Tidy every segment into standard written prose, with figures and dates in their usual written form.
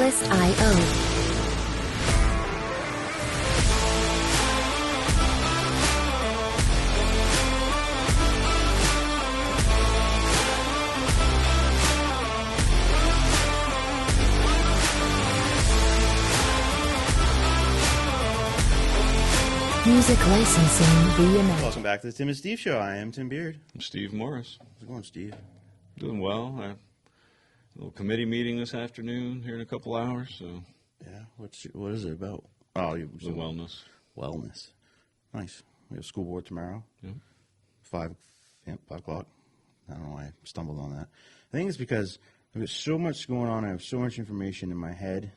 Checklist.io. Music licensing via Welcome back to the Tim and Steve Show. I am Tim Beard. I'm Steve Morris. How's it going, Steve? Doing well. I have a little committee meeting this afternoon here in a couple hours. So yeah, what is it about? Oh, the wellness. Wellness. Nice. We have school board tomorrow. Yep. 5 o'clock. I don't know why I stumbled on that. I think it's because I've got so much going on. I have so much information in my head.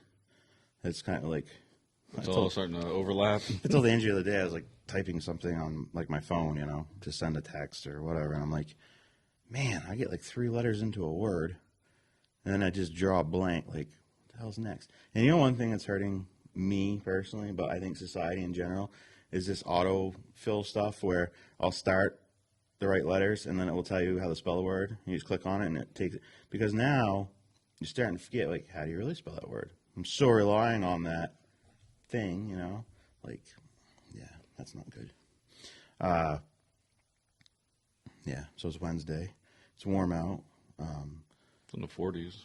It's kind of like it's all starting to overlap. I told Angie the other day I was like typing something on like my phone, to send a text or whatever, and I'm like, man, I get like 3 letters into a word, and then I just draw a blank. Like, what the hell's next? And one thing that's hurting me personally, but I think society in general, is this autofill stuff where I'll start the right letters and then it will tell you how to spell a word. You just click on it and it takes it. Because now you're starting to forget, like, how do you really spell that word? I'm so relying on that thing, like, yeah, that's not good. Yeah, so it's Wednesday. It's warm out. It's in the 40s.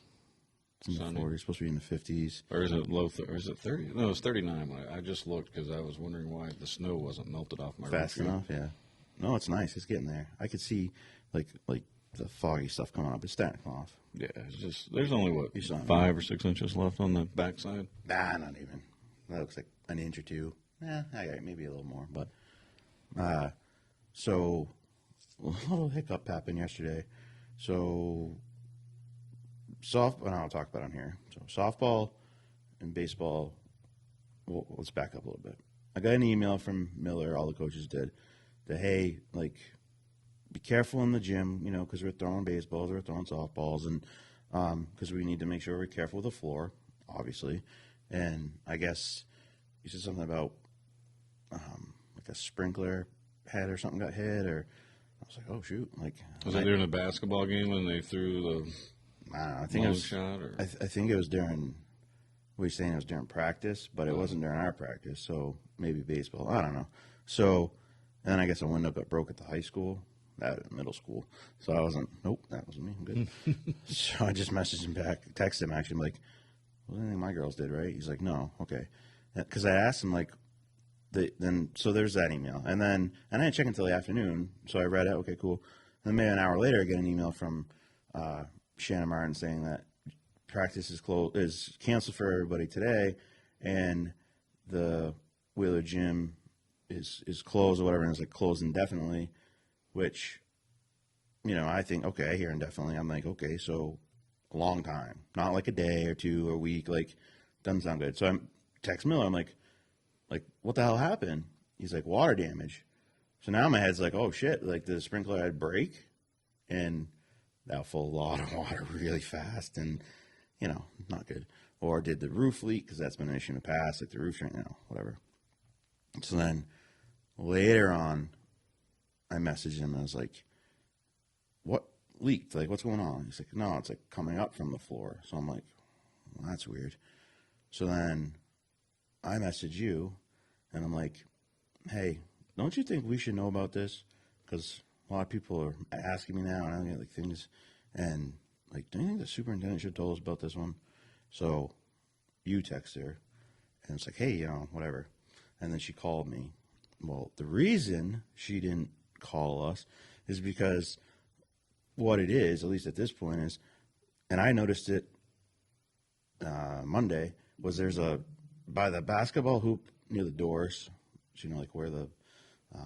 It's in the 40s. It's supposed to be in the 50s. Or is it low? Or is it 30? No, it's 39. I just looked because I was wondering why the snow wasn't melted off my fast enough. Yeah. No, it's nice. It's getting there. I could see like the foggy stuff coming up. It's starting to come off. Yeah, it's just there's only 5 or 6 inches left on the backside. Nah, not even. That looks like an inch or two. Yeah, maybe a little more. But so a little hiccup happened yesterday. So and I'll talk about it on here. So softball and baseball. Well, let's back up a little bit. I got an email from Miller. All the coaches did. That, hey, like, be careful in the gym, because we're throwing baseballs, we're throwing softballs, and because we need to make sure we're careful with the floor, obviously. And I guess you said something about like a sprinkler head or something got hit, or I was like, oh shoot, like was that during a basketball game when they threw the I don't know, I think it was shot, or? I think it was during. We were saying it was during practice, but it wasn't during our practice, so maybe baseball. I don't know. So. And then I guess a window got broke at the high school, middle school. So I wasn't, nope, that wasn't me. I'm good. So I just messaged him back, texted him actually, I'm like, well, I think my girls did, right? He's like, no, okay. Because I asked him, like, so there's that email. And I didn't check until the afternoon, so I read it, okay, cool. And then maybe an hour later, I get an email from Shannon Martin saying that practice is canceled for everybody today, and the Wheeler Gym is closed or whatever, and it's like closed indefinitely, which, I think, okay, I hear indefinitely. I'm like, okay, so a long time, not like a day or two or a week, like, doesn't sound good. So I'm text Miller, I'm like, what the hell happened? He's like, water damage. So now my head's like, oh shit, like the sprinkler had break, and that full a lot of water really fast, and, not good. Or did the roof leak, because that's been an issue in the past, like the roof, whatever. So then later on, I messaged him and I was like, what leaked? Like, what's going on? He's like, no, it's like coming up from the floor. So I'm like, well, that's weird. So then I message you and I'm like, hey, don't you think we should know about this? Because a lot of people are asking me now and I don't get like things. And like, don't you think the superintendent should have told us about this one? So you text her and it's like, hey, whatever. And then she called me. Well, the reason she didn't call us is because what it is, at least at this point, is, and I noticed it Monday, was by the basketball hoop near the doors, like where the...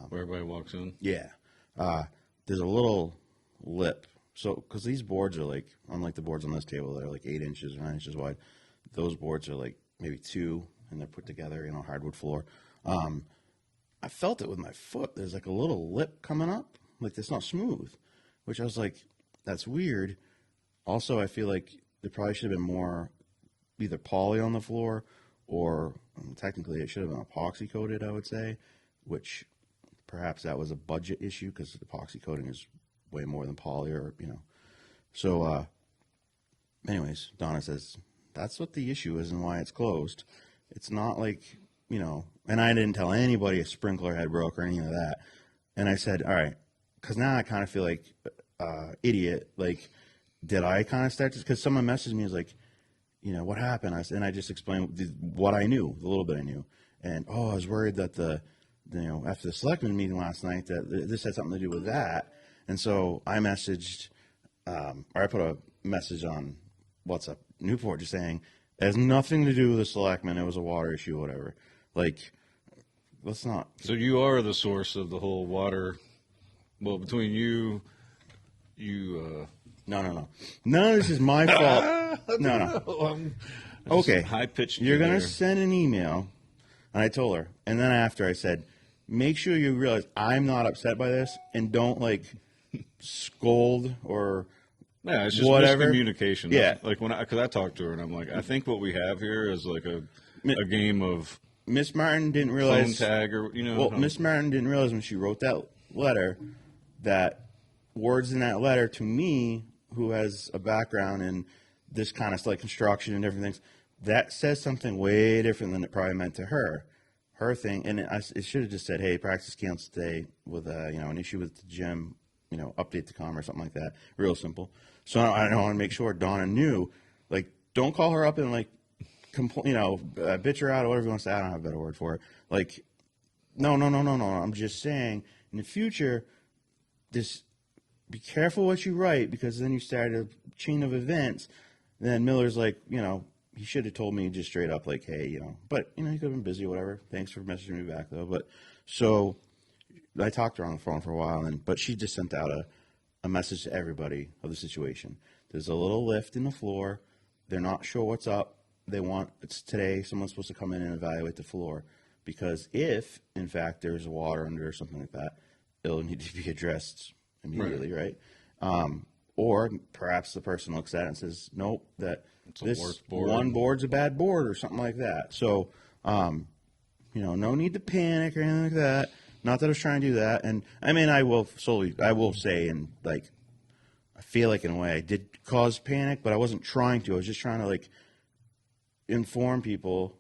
where everybody walks in? Yeah. There's a little lip. So, because these boards are like, unlike the boards on this table that are like 8 inches or 9 inches wide, those boards are like maybe 2, and they're put together, hardwood floor. I felt it with my foot. There's like a little lip coming up. Like, it's not smooth, which I was like, that's weird. Also, I feel like there probably should have been more either poly on the floor or technically it should have been epoxy coated, I would say, which perhaps that was a budget issue because epoxy coating is way more than poly or. So anyways, Donna says that's what the issue is and why it's closed. It's not like, and I didn't tell anybody a sprinkler had broke or any of that. And I said, all right, because now I kind of feel like idiot. Like, did I kind of start this? Because someone messaged me, was like, what happened? And I just explained what I knew, the little bit I knew. And, I was worried that after the selectmen meeting last night, that this had something to do with that. And so I messaged, or I put a message on WhatsApp Newport just saying, it has nothing to do with the selectmen. It was a water issue, whatever. Like, let's not. So you are the source of the whole water. Well, between you. No. None of this is my fault. No. Okay. High pitched. You're going to send an email. And I told her. And then after I said, make sure you realize I'm not upset by this and don't scold or yeah, it's just whatever. Miscommunication. Yeah. Like because I talked to her and I'm like, I think what we have here is like a game of Miss Martin didn't realize. Phone tag or, Well, Miss Martin didn't realize when she wrote that letter that words in that letter to me, who has a background in this kind of construction and different things, that says something way different than it probably meant to her. Her thing, and it should have just said, hey, practice canceled today with an issue with the gym, update the com or something like that. Real simple. So I want to make sure Donna knew, don't call her up and bitch her out or whatever you want to say. I don't have a better word for it. No. I'm just saying, in the future, just be careful what you write, because then you start a chain of events. Then Miller's he should have told me just straight up, hey, but, he could have been busy or whatever. Thanks for messaging me back, though. But so I talked to her on the phone for a while, but she just sent out a message to everybody of the situation. There's a little lift in the floor. They're not sure what's up. It's today. Someone's supposed to come in and evaluate the floor, because if, in fact, there's water under or something like that, it'll need to be addressed immediately, right? Or perhaps the person looks at it and says, nope, this one board's a bad board or something like that. So, no need to panic or anything like that. Not that I was trying to do that. And I will say, and I feel like in a way I did cause panic, but I wasn't trying to. I was just trying to inform people.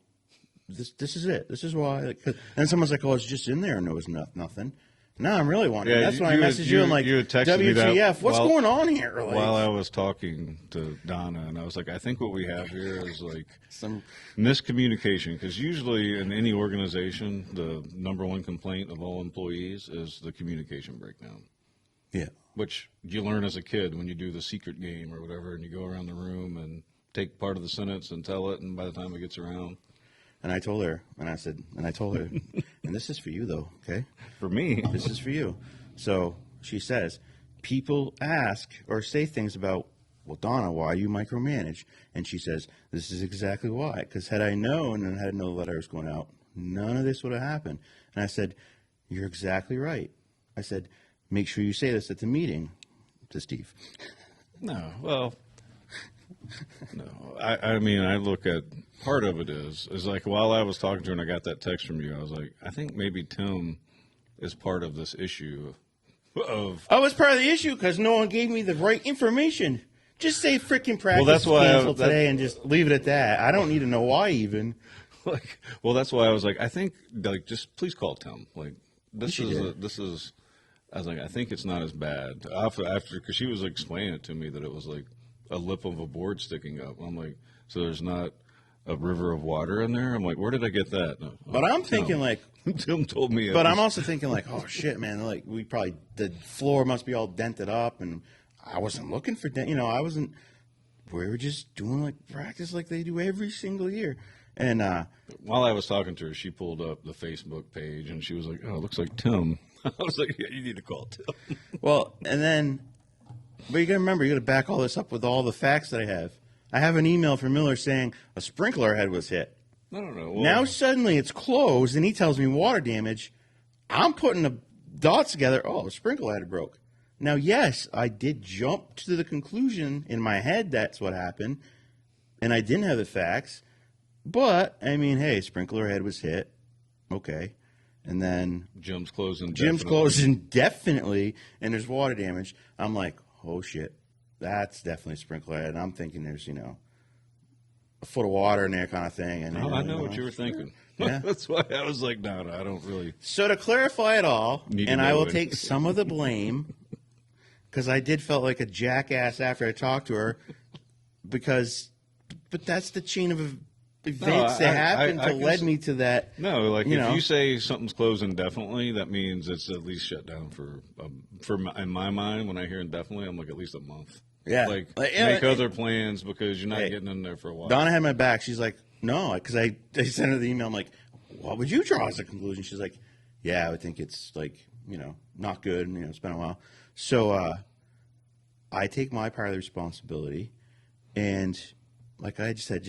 This is it. This is why. And someone's like, "Oh, it's just in there," and there was nothing. Now I'm really wondering. Yeah, that's why I messaged you. I'm like, you had texted me that WTF? What's going on here? While I was talking to Donna, and I was like, I think what we have here is some miscommunication. Because usually in any organization, the number one complaint of all employees is the communication breakdown. Yeah. Which you learn as a kid when you do the secret game or whatever, and you go around the room and take part of the sentence and tell it, and by the time it gets around. And I told her, and this is for you, though, okay? For me. This is for you. So she says, people ask or say things about, well, Donna, why do you micromanage? And she says, this is exactly why. Because had I known and had no letter was going out, none of this would have happened. And I said, you're exactly right. I said, make sure you say this at the meeting to Steve. No, well... No, I look at part of it is while I was talking to her and I got that text from you, I was like, I think maybe Tim is part of this issue of. I was part of the issue because no one gave me the right information. Just say freaking practice canceled today and just leave it at that. I don't need to know why even. That's why I was like, I think just please call Tim. This is. I was like, I think it's not as bad after because she was explaining it to me that it was a lip of a board sticking up. I'm like, so there's not a river of water in there? I'm like, where did I get that? No, but I'm thinking Tim told me. But I'm also thinking oh shit, man, the floor must be all dented up, and I wasn't looking for I wasn't. We were just doing practice like they do every single year. And while I was talking to her, she pulled up the Facebook page and she was like, "Oh, it looks like Tim." I was like, "Yeah, you need to call Tim." Well, and then. But you got to remember, you got to back all this up with all the facts that I have. I have an email from Miller saying a sprinkler head was hit. No. Well, now suddenly it's closed, and he tells me water damage. I'm putting the dots together. Oh, a sprinkler head broke. Now, yes, I did jump to the conclusion in my head that's what happened, and I didn't have the facts. But, hey, sprinkler head was hit. Okay. And then gym's closing indefinitely, and there's water damage. I'm like, oh shit, that's definitely a sprinkler head. And I'm thinking there's, a foot of water in there kind of thing. And Oh, I know what you were thinking. Yeah. That's why I was like, no, I don't really. So to clarify it all, Need to and I know will it. take some of the blame because I did felt like a jackass after I talked to her but that's the chain of events that happened I to can led see- me to that. No, like you if know. you say something's closed indefinitely, that means it's at least shut down in my mind. When I hear indefinitely, I'm like at least a month. Yeah. like Yeah, make other plans because you're not Hey, getting in there for a while. Donna had my back. She's like, no, because I sent her the email. I'm like, what would you draw as a conclusion? She's like, yeah, I would think it's like, not good. And, it's been a while. So I take my part of the responsibility. And like I just said,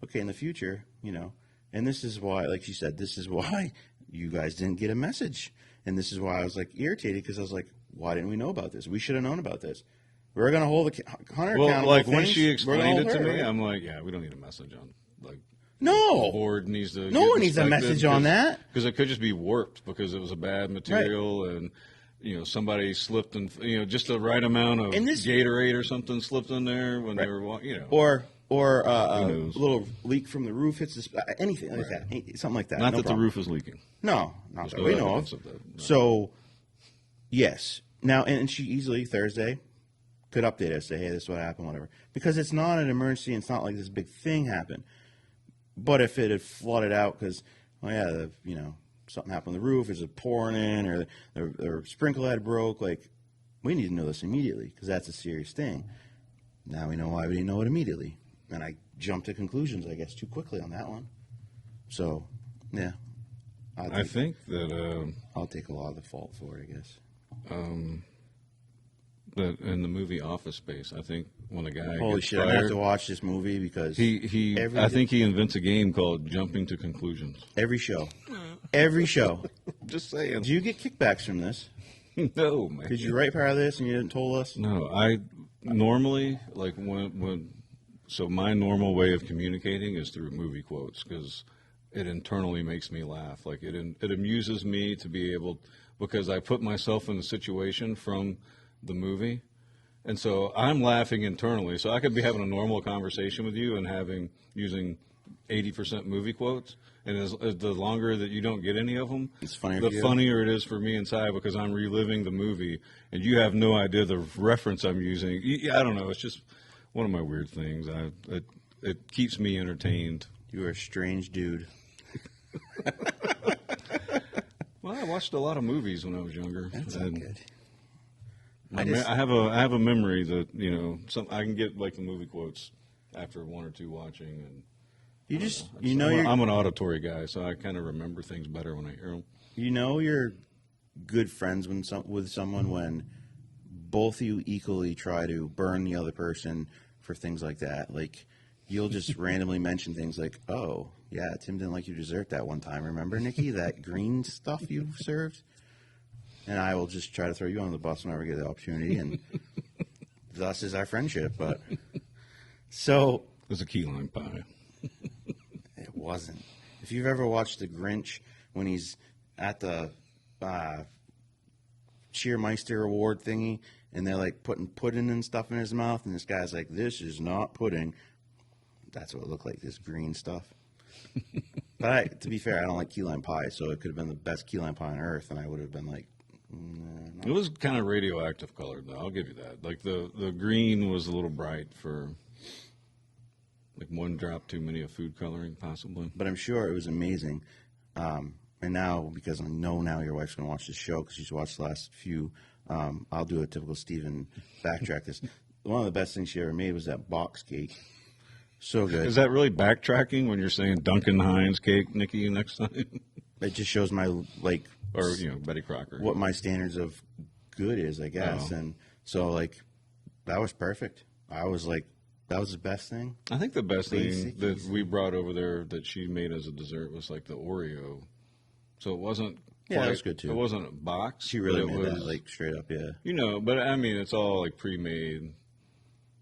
okay, in the future, and this is why, like she said, this is why you guys didn't get a message. And this is why I was like irritated because I was like, why didn't we know about this? We should have known about this. We're going to hold Hunter Well, accountable. like when things, she we're gonna explained hold it to her, me, right? I'm like, yeah, we don't need a message on like. No. The board needs to. No one needs a message on that. because it could just be warped because it was a bad material and somebody slipped and just the right amount of And this- Gatorade or something slipped in there when they were or a knows? little leak from the roof hits anything like that, something like that. not no that problem. the roof is leaking. No, not There's that no we know evidence of. of that, no. So, yes. Now, and she easily Thursday could update us, say, hey, this is what happened, whatever, because it's not an emergency. It's not like this big thing happened. But if it had flooded out because, something happened on the roof, is it pouring in, or the sprinkler head broke, like, we need to know this immediately because that's a serious thing. Now we know why we didn't know it immediately. And I jumped to conclusions, I guess, too quickly on that one. So, yeah. I think that I'll take a lot of the fault for it, I guess. that in the movie Office Space, I think when a guy Holy gets shit, I fired, have to watch this movie because I think he invents a game called Jumping to Conclusions. every show. Every show. Just saying. Do you get kickbacks from this? No, man. Did you write part of this and you didn't told us? No, I normally like so my normal way of communicating is through movie quotes because it internally makes me laugh. Like it amuses me to be able because I put myself in the situation from the movie, and so I'm laughing internally. So I could be having a normal conversation with you and using 80% movie quotes. And as the longer that you don't get any of them, It's funnier the for you? funnier it is for me inside because I'm reliving the movie, and you have no idea the reference I'm using. I don't know. It's just one of my weird things. It keeps me entertained. You are a strange dude. Well, I watched a lot of movies when I was younger. That's not and good. I have a memory that I can get like the movie quotes after one or two watching, and I'm an auditory guy, so I kind of remember things better when I hear them. You're good friends with someone when both of you equally try to burn the other person for things like that. Like you'll just randomly mention things like, "Oh, yeah, Tim didn't like your dessert that one time. Remember, Nikki, that green stuff you served?" And I will just try to throw you on the bus whenever I get the opportunity, and thus is our friendship. But so There's a key lime pie. it wasn't. If you've ever watched The Grinch when he's at the Cheermeister award thingy and they're like putting pudding and stuff in his mouth and this guy's like, this is not pudding. That's what it looked like, this green stuff. But to be fair, I don't like key lime pie, so it could have been the best key lime pie on earth and I would have been like, nah. It was kind of radioactive colored, though. I'll give you that. Like the green was a little bright for like one drop too many of food coloring, possibly. But I'm sure it was amazing. And now, because I know now your wife's going to watch this show because she's watched the last few, I'll do a typical Steven backtrack this. One of the best things she ever made was that box cake. So good. Is that really backtracking when you're saying Duncan Hines cake, Nikki, next time? It just shows my, like, Or, Betty Crocker. what my standards of good is, I guess. Oh. And so, like, that was perfect. I was like, that was the best thing. I think the best thing Basic, that easy. we brought over there that she made as a dessert was like the Oreo. So it wasn't Yeah, that quite- was good, too. It wasn't a box. She really but it made that, was- like, straight up, yeah. But I mean, it's all like pre-made.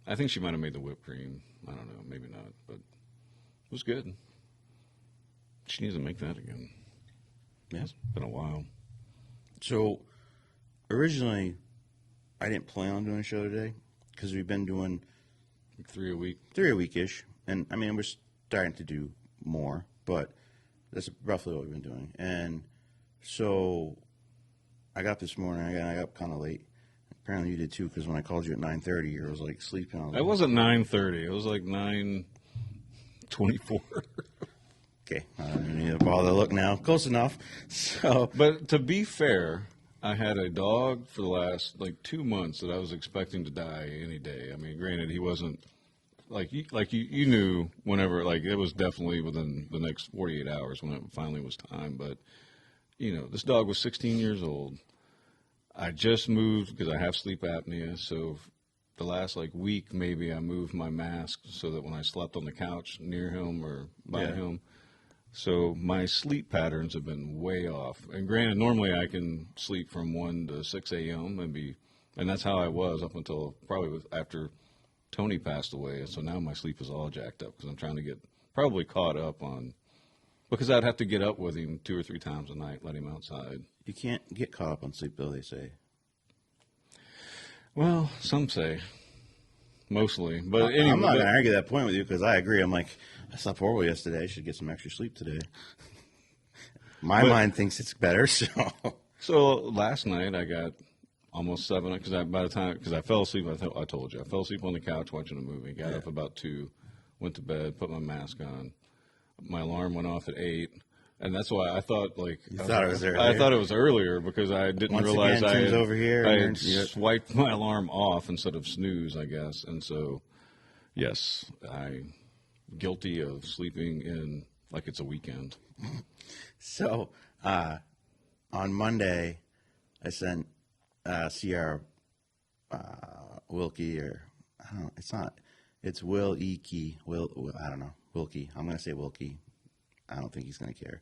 I think she might have made the whipped cream. I don't know, maybe not, but it was good. She needs to make that again. Yeah. It's been a while. So, originally, I didn't plan on doing a show today because we've been doing Like 3 a week. 3 a week-ish. And, I mean, starting to do more, but that's roughly what we've been doing. And so I got up this morning. I got up kind of late. Apparently you did too, because when I called you at 9:30, you was like sleeping. It wasn't 9:30. It was like 9:24. Okay, I don't even need to bother to look now. Close enough. So, But to be fair, I had a dog for the last like 2 months that I was expecting to die any day. I mean, granted, he wasn't like you knew whenever, like it was definitely within the next 48 hours when it finally was time. But this dog was 16 years old. I just moved because I have sleep apnea, so the last like week maybe I moved my mask so that when I slept on the couch near him or by him. So my sleep patterns have been way off. And granted, normally I can sleep from 1 to 6 a.m. and that's how I was up until probably after Tony passed away. And so now my sleep is all jacked up because I'm trying to get probably caught up on, because I'd have to get up with him 2 or 3 times a night, let him outside. you can't get caught up on sleep, though, they say. Well, some say. Mostly. But anyway, I'm not going to argue that point with you because I agree. I'm like, I slept horrible yesterday. I should get some extra sleep today. My mind thinks it's better, so. So last night I got almost 7 because I fell asleep. I told you I fell asleep on the couch watching a movie. Got up about 2, went to bed, put my mask on. My alarm went off at 8, and that's why I thought like You thought it was earlier? I thought it was earlier because I didn't Once realize again, I Tim's had, over here I and had you're- swiped my alarm off instead of snooze, I guess, and so yes, I'm guilty of sleeping in like it's a weekend. So, on Monday, I sent Sierra Wilkie, or I don't know, it's Will Eakey. I don't know, Wilkie. I'm going to say Wilkie. I don't think he's going to care.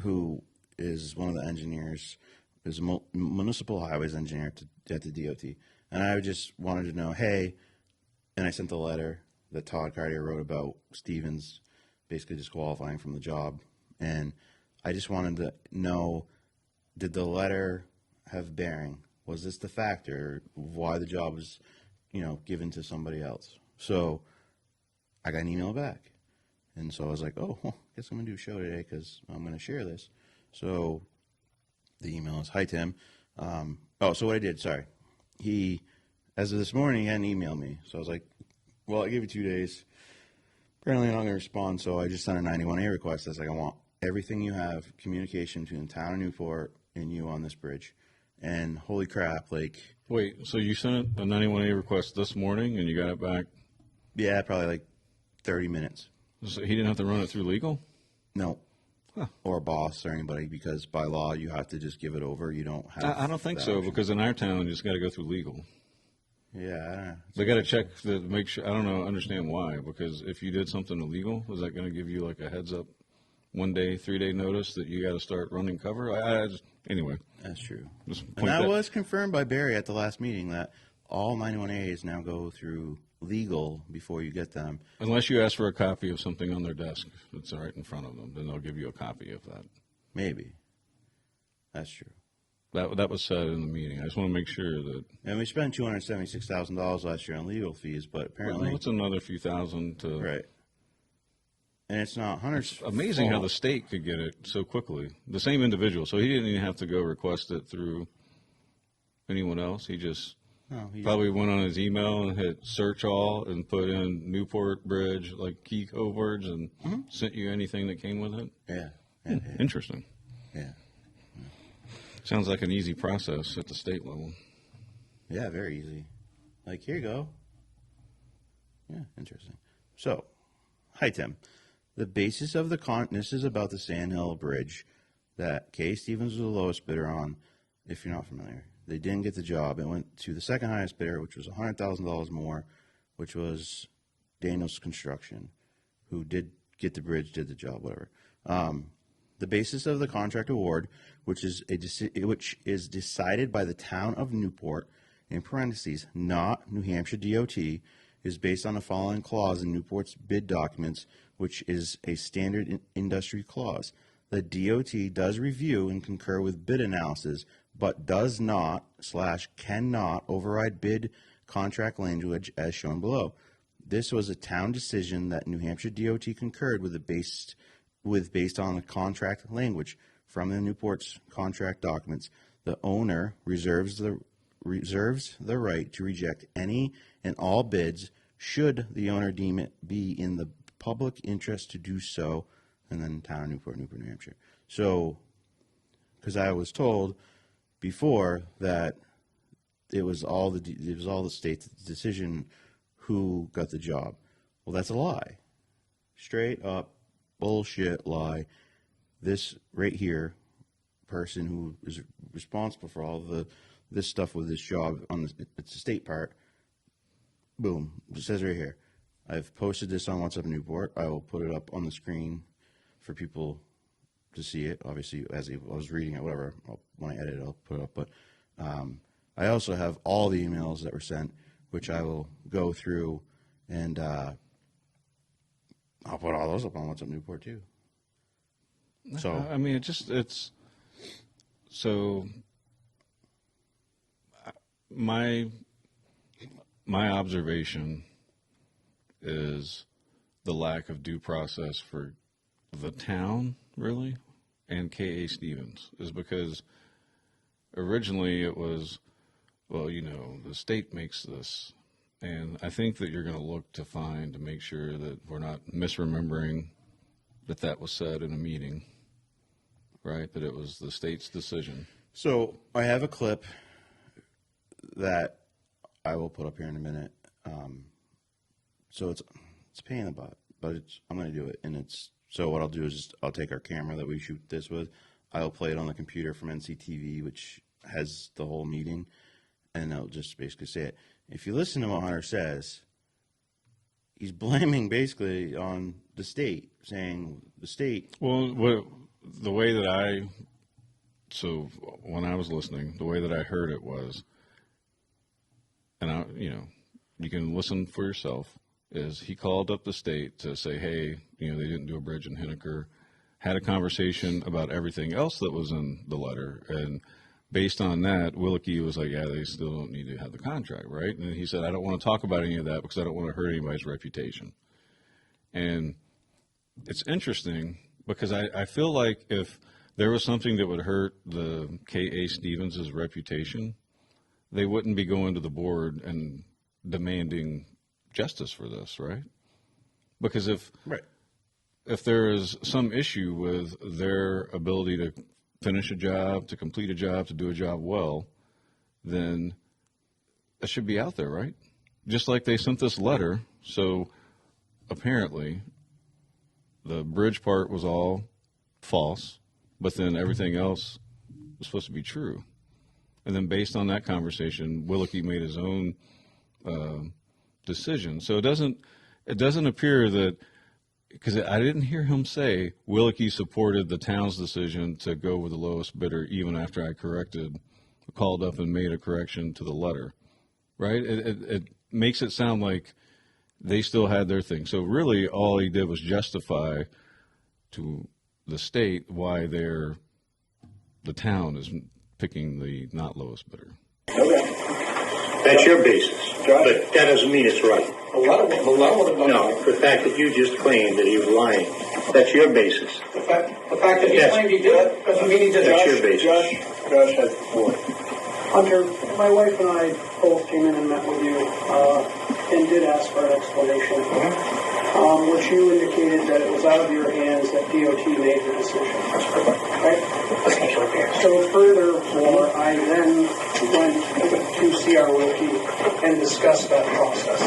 Who is one of the engineers, is a municipal highways engineer at the DOT. And I just wanted to know, hey, and I sent the letter that Todd Cartier wrote about Stevens basically disqualifying from the job. And I just wanted to know, did the letter have bearing? Was this the factor of why the job was, given to somebody else? So I got an email back. And so I was like, oh, well, I guess I'm going to do a show today because I'm going to share this. So the email is, hi, Tim. So what I did, sorry. As of this morning, he hadn't emailed me. So I was like, well, I gave you 2 days. Apparently I'm not going to respond, so I just sent a 91A request. I was like, I want everything you have, communication between the town of Newport and you on this bridge. And holy crap, like... Wait, so you sent a 91A request this morning and you got it back? Yeah, probably like 30 minutes. So he didn't have to run it through legal? No. Or a boss or anybody, because by law you have to just give it over. You don't have... I don't think that so, option. because in our town you just got to go through legal. Yeah, I don't know. They got to check to make sure. I don't know, understand why. Because if you did something illegal, was that going to give you like a heads up, 1 day, 3 day notice that you got to start running cover? Anyway. That's true. Just And point that was confirmed by Barry at the last meeting that all 91As now go through legal before you get them. Unless you ask for a copy of something on their desk that's right in front of them, then they'll give you a copy of that. Maybe. That's true. That was said in the meeting. I just want to make sure that. And we spent $276,000 last year on legal fees, but apparently... Well, it's another few thousand to. Right. And it's not Hunter's Amazing how fault. the state could get it so quickly. The same individual, so he didn't even have to go request it through anyone else. He just No, he probably went on his email and hit search all and put in Newport Bridge like key code words and sent you anything that came with it. Yeah. Interesting. Yeah. Sounds like an easy process at the state level. Yeah, very easy. Like, here you go. Yeah, interesting. So, hi, Tim. The basis of the this is about the Sandhill Bridge that Kay Stevens was the lowest bidder on, if you're not familiar. They didn't get the job. It went to the second highest bidder, which was $100,000 more, which was Daniels Construction, who did get the bridge, did the job, whatever. The basis of the contract award, which is decided by the town of Newport, in parentheses, not New Hampshire DOT, is based on the following clause in Newport's bid documents, which is a standard industry clause. The DOT does review and concur with bid analysis, but does not / cannot override bid contract language as shown below. This was a town decision that New Hampshire DOT concurred with based on the contract language from the Newport's contract documents. The owner reserves the right to reject any and all bids should the owner deem it be in the public interest to do so. And then town of Newport, New Hampshire. So, because I was told before that it was all the state's decision who got the job. Well, that's a lie. Straight up bullshit lie. This right here, person who is responsible for all this stuff with this job it's the state part. Boom. It says right here. I've posted this on WhatsApp Newport. I will put it up on the screen for people to see it. Obviously, as I was reading it, whatever. When I edit it, I'll put it up. But I also have all the emails that were sent, which I will go through, and I'll put all those up on WhatsApp Newport too. So I mean, it's so my observation is the lack of due process for the town, really, and K.A. Stevens, is because originally it was, well, the state makes this, and I think that you're going to look to make sure that we're not misremembering that was said in a meeting, right, that it was the state's decision. So I have a clip that I will put up here in a minute. So it's a pain in the butt, but I'm going to do it, and so what I'll do is I'll take our camera that we shoot this with, I'll play it on the computer from NCTV, which has the whole meeting, and I'll just basically say it. If you listen to what Hunter says, he's blaming basically on the state, saying the state. Well, the way that so when I was listening, the way that I heard it was, and you can listen for yourself, is he called up the state to say, hey, they didn't do a bridge in Henniker, had a conversation about everything else that was in the letter, and based on that, Willeke was like, yeah, they still don't need to have the contract, right? And he said, I don't want to talk about any of that because I don't want to hurt anybody's reputation. And it's interesting because I feel like if there was something that would hurt the K.A. Stevens' reputation, they wouldn't be going to the board and demanding justice for this, right? Because if there is some issue with their ability to finish a job, to complete a job, to do a job well, then it should be out there, right? Just like they sent this letter, so apparently the bridge part was all false, but then everything else was supposed to be true. And then based on that conversation, Willeke made his own decision. So it doesn't appear that, because I didn't hear him say Willeke supported the town's decision to go with the lowest bidder even after I called up and made a correction to the letter, right? It makes it sound like they still had their thing. So really all he did was justify to the state why the town is picking the not lowest bidder. Okay. That's your basis, but that doesn't mean it's right. No, the fact that you just claimed that he was lying, that's your basis. The fact that he claimed he did it doesn't mean he did it. That's your basis. Josh has the floor. Hunter, my wife and I both came in and met with you and did ask for an explanation. Which you indicated that it was out of your hands that DOT made the decision. That's correct. Right? So furthermore, I then went to C.R. Willeke and discussed that process.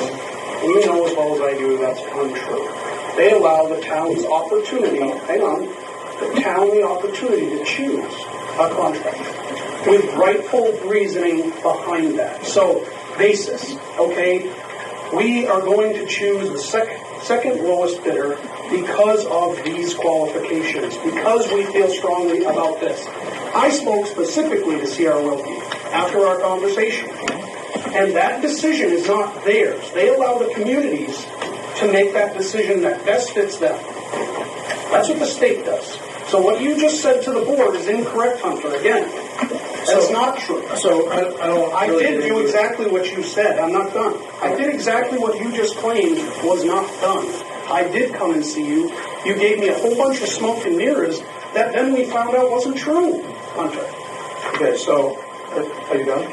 And you know as well as I do that's untrue. They allow the town's opportunity, the opportunity to choose a contract with rightful reasoning behind that. So, basis, okay? We are going to choose the second lowest bidder because of these qualifications, because we feel strongly about this. I spoke specifically to C.R. Willeke after our conversation, and that decision is not theirs. They allow the communities to make that decision that best fits them. That's what the state does. So what you just said to the board is incorrect, Hunter. Again, That's not true. So I don't. I really did get do into- exactly what you said. I'm not done. I did exactly what you just claimed was not done. I did come and see you. You gave me a whole bunch of smoke and mirrors that then we found out wasn't true, Hunter. Okay, so are you done?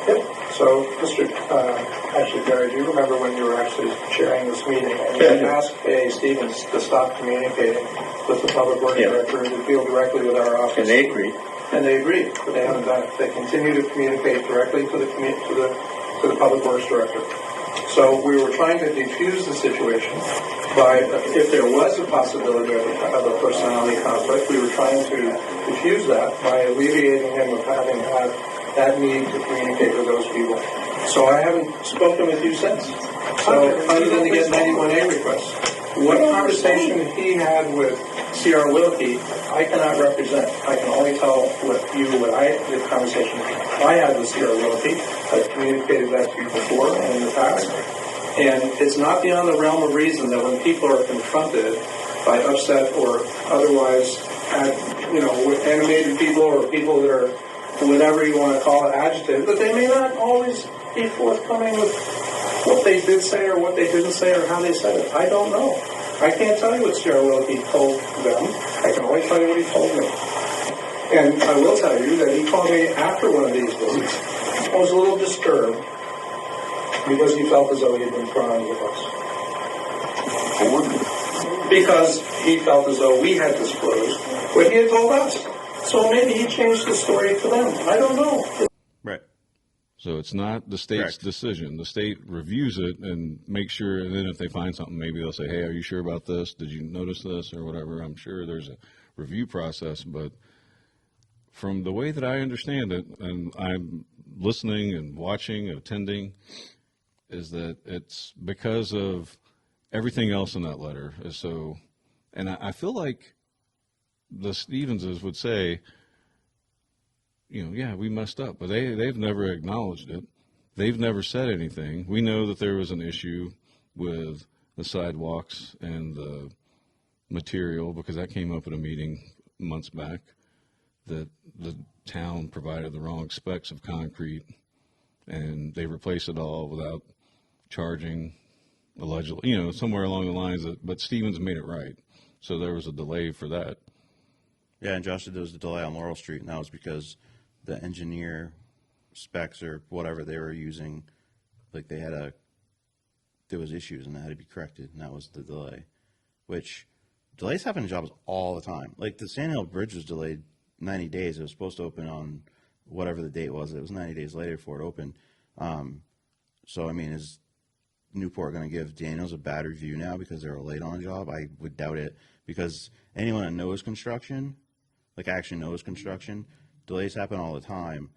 Yep. So, actually, Gary, do you remember when you were actually chairing this meeting and Yeah, I you do. asked A. Stevens to stop communicating with the public works Yeah. director and to deal directly with our office? And they agreed. And they agreed, but they haven't done it. They continue to communicate directly to the public works director. So we were trying to defuse the situation by, if there was a possibility of a personality conflict, we were trying to defuse that by alleviating him of having had that need to communicate with those people. So I haven't spoken with you since. So other than to get 91A requests. What conversation he had with C.R. Wilkie, I cannot represent. I can only tell the conversation I had with C.R. Wilkie. I've communicated that to you before and in the past. And it's not beyond the realm of reason that when people are confronted by upset or otherwise, with animated people or people that are, whatever you want to call it, agitated, that they may not always be forthcoming with what they did say or what they didn't say or how they said it. I don't know. I can't tell you what Sarah Wilkie told them. I can only tell you what he told me. And I will tell you that he called me after one of these visits. I was a little disturbed because he felt as though he had been thrown under the bus. Because he felt as though we had disclosed what he had told us. So maybe he changed the story for them. I don't know. Right. So it's not the state's Correct. decision. The state reviews it and makes sure, and then if they find something, maybe they'll say, hey, are you sure about this? Did you notice this or whatever? I'm sure there's a review process, but from the way that I understand it, and I'm listening and watching, attending, is that it's because of everything else in that letter. So, and I feel like the Stevenses would say, yeah, we messed up, but they've never acknowledged it. They've never said anything. We know that there was an issue with the sidewalks and the material because that came up at a meeting months back, that the town provided the wrong specs of concrete and they replaced it all without charging, allegedly, somewhere along the lines but Stevens made it right. So there was a delay for that. Yeah, and Josh said there was a delay on Laurel Street, and that was because the engineer specs or whatever they were using, like there was issues and that had to be corrected, and that was the delay. Which delays happen in jobs all the time. Like the Sand Hill Bridge was delayed 90 days. It was supposed to open on whatever the date was. It was 90 days later before it opened. So I mean, is Newport going to give Daniels a bad review now because they were late on a job? I would doubt it, because anyone that knows construction, like actually knows construction, delays happen all the time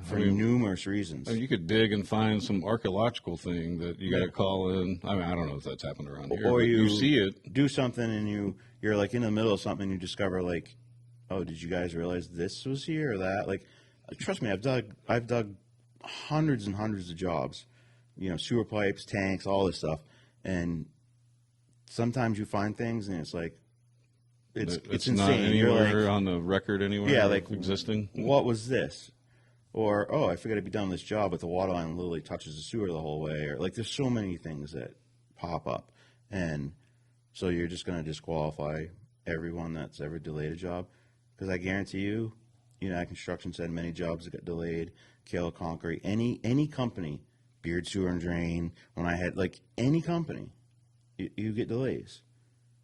for numerous reasons. I mean, you could dig and find some archaeological thing that you got to call in. I mean, I don't know if that's happened around here. Or but you see it. do something and you're like in the middle of something and you discover like, oh, did you guys realize this was here or that? Like, trust me, I've dug hundreds and hundreds of jobs, sewer pipes, tanks, all this stuff, and sometimes you find things and it's like, it's not insane. You're anywhere like, on the record anywhere. yeah, like existing. What was this? Or, oh, I figured I'd be done with this job, but the water line literally touches the sewer the whole way. Or like, there's so many things that pop up, and so you're just going to disqualify everyone that's ever delayed a job, because I guarantee you, United Construction said many jobs that got delayed. Kale Concrete, any company, Beard Sewer and Drain. When I had like any company, you get delays.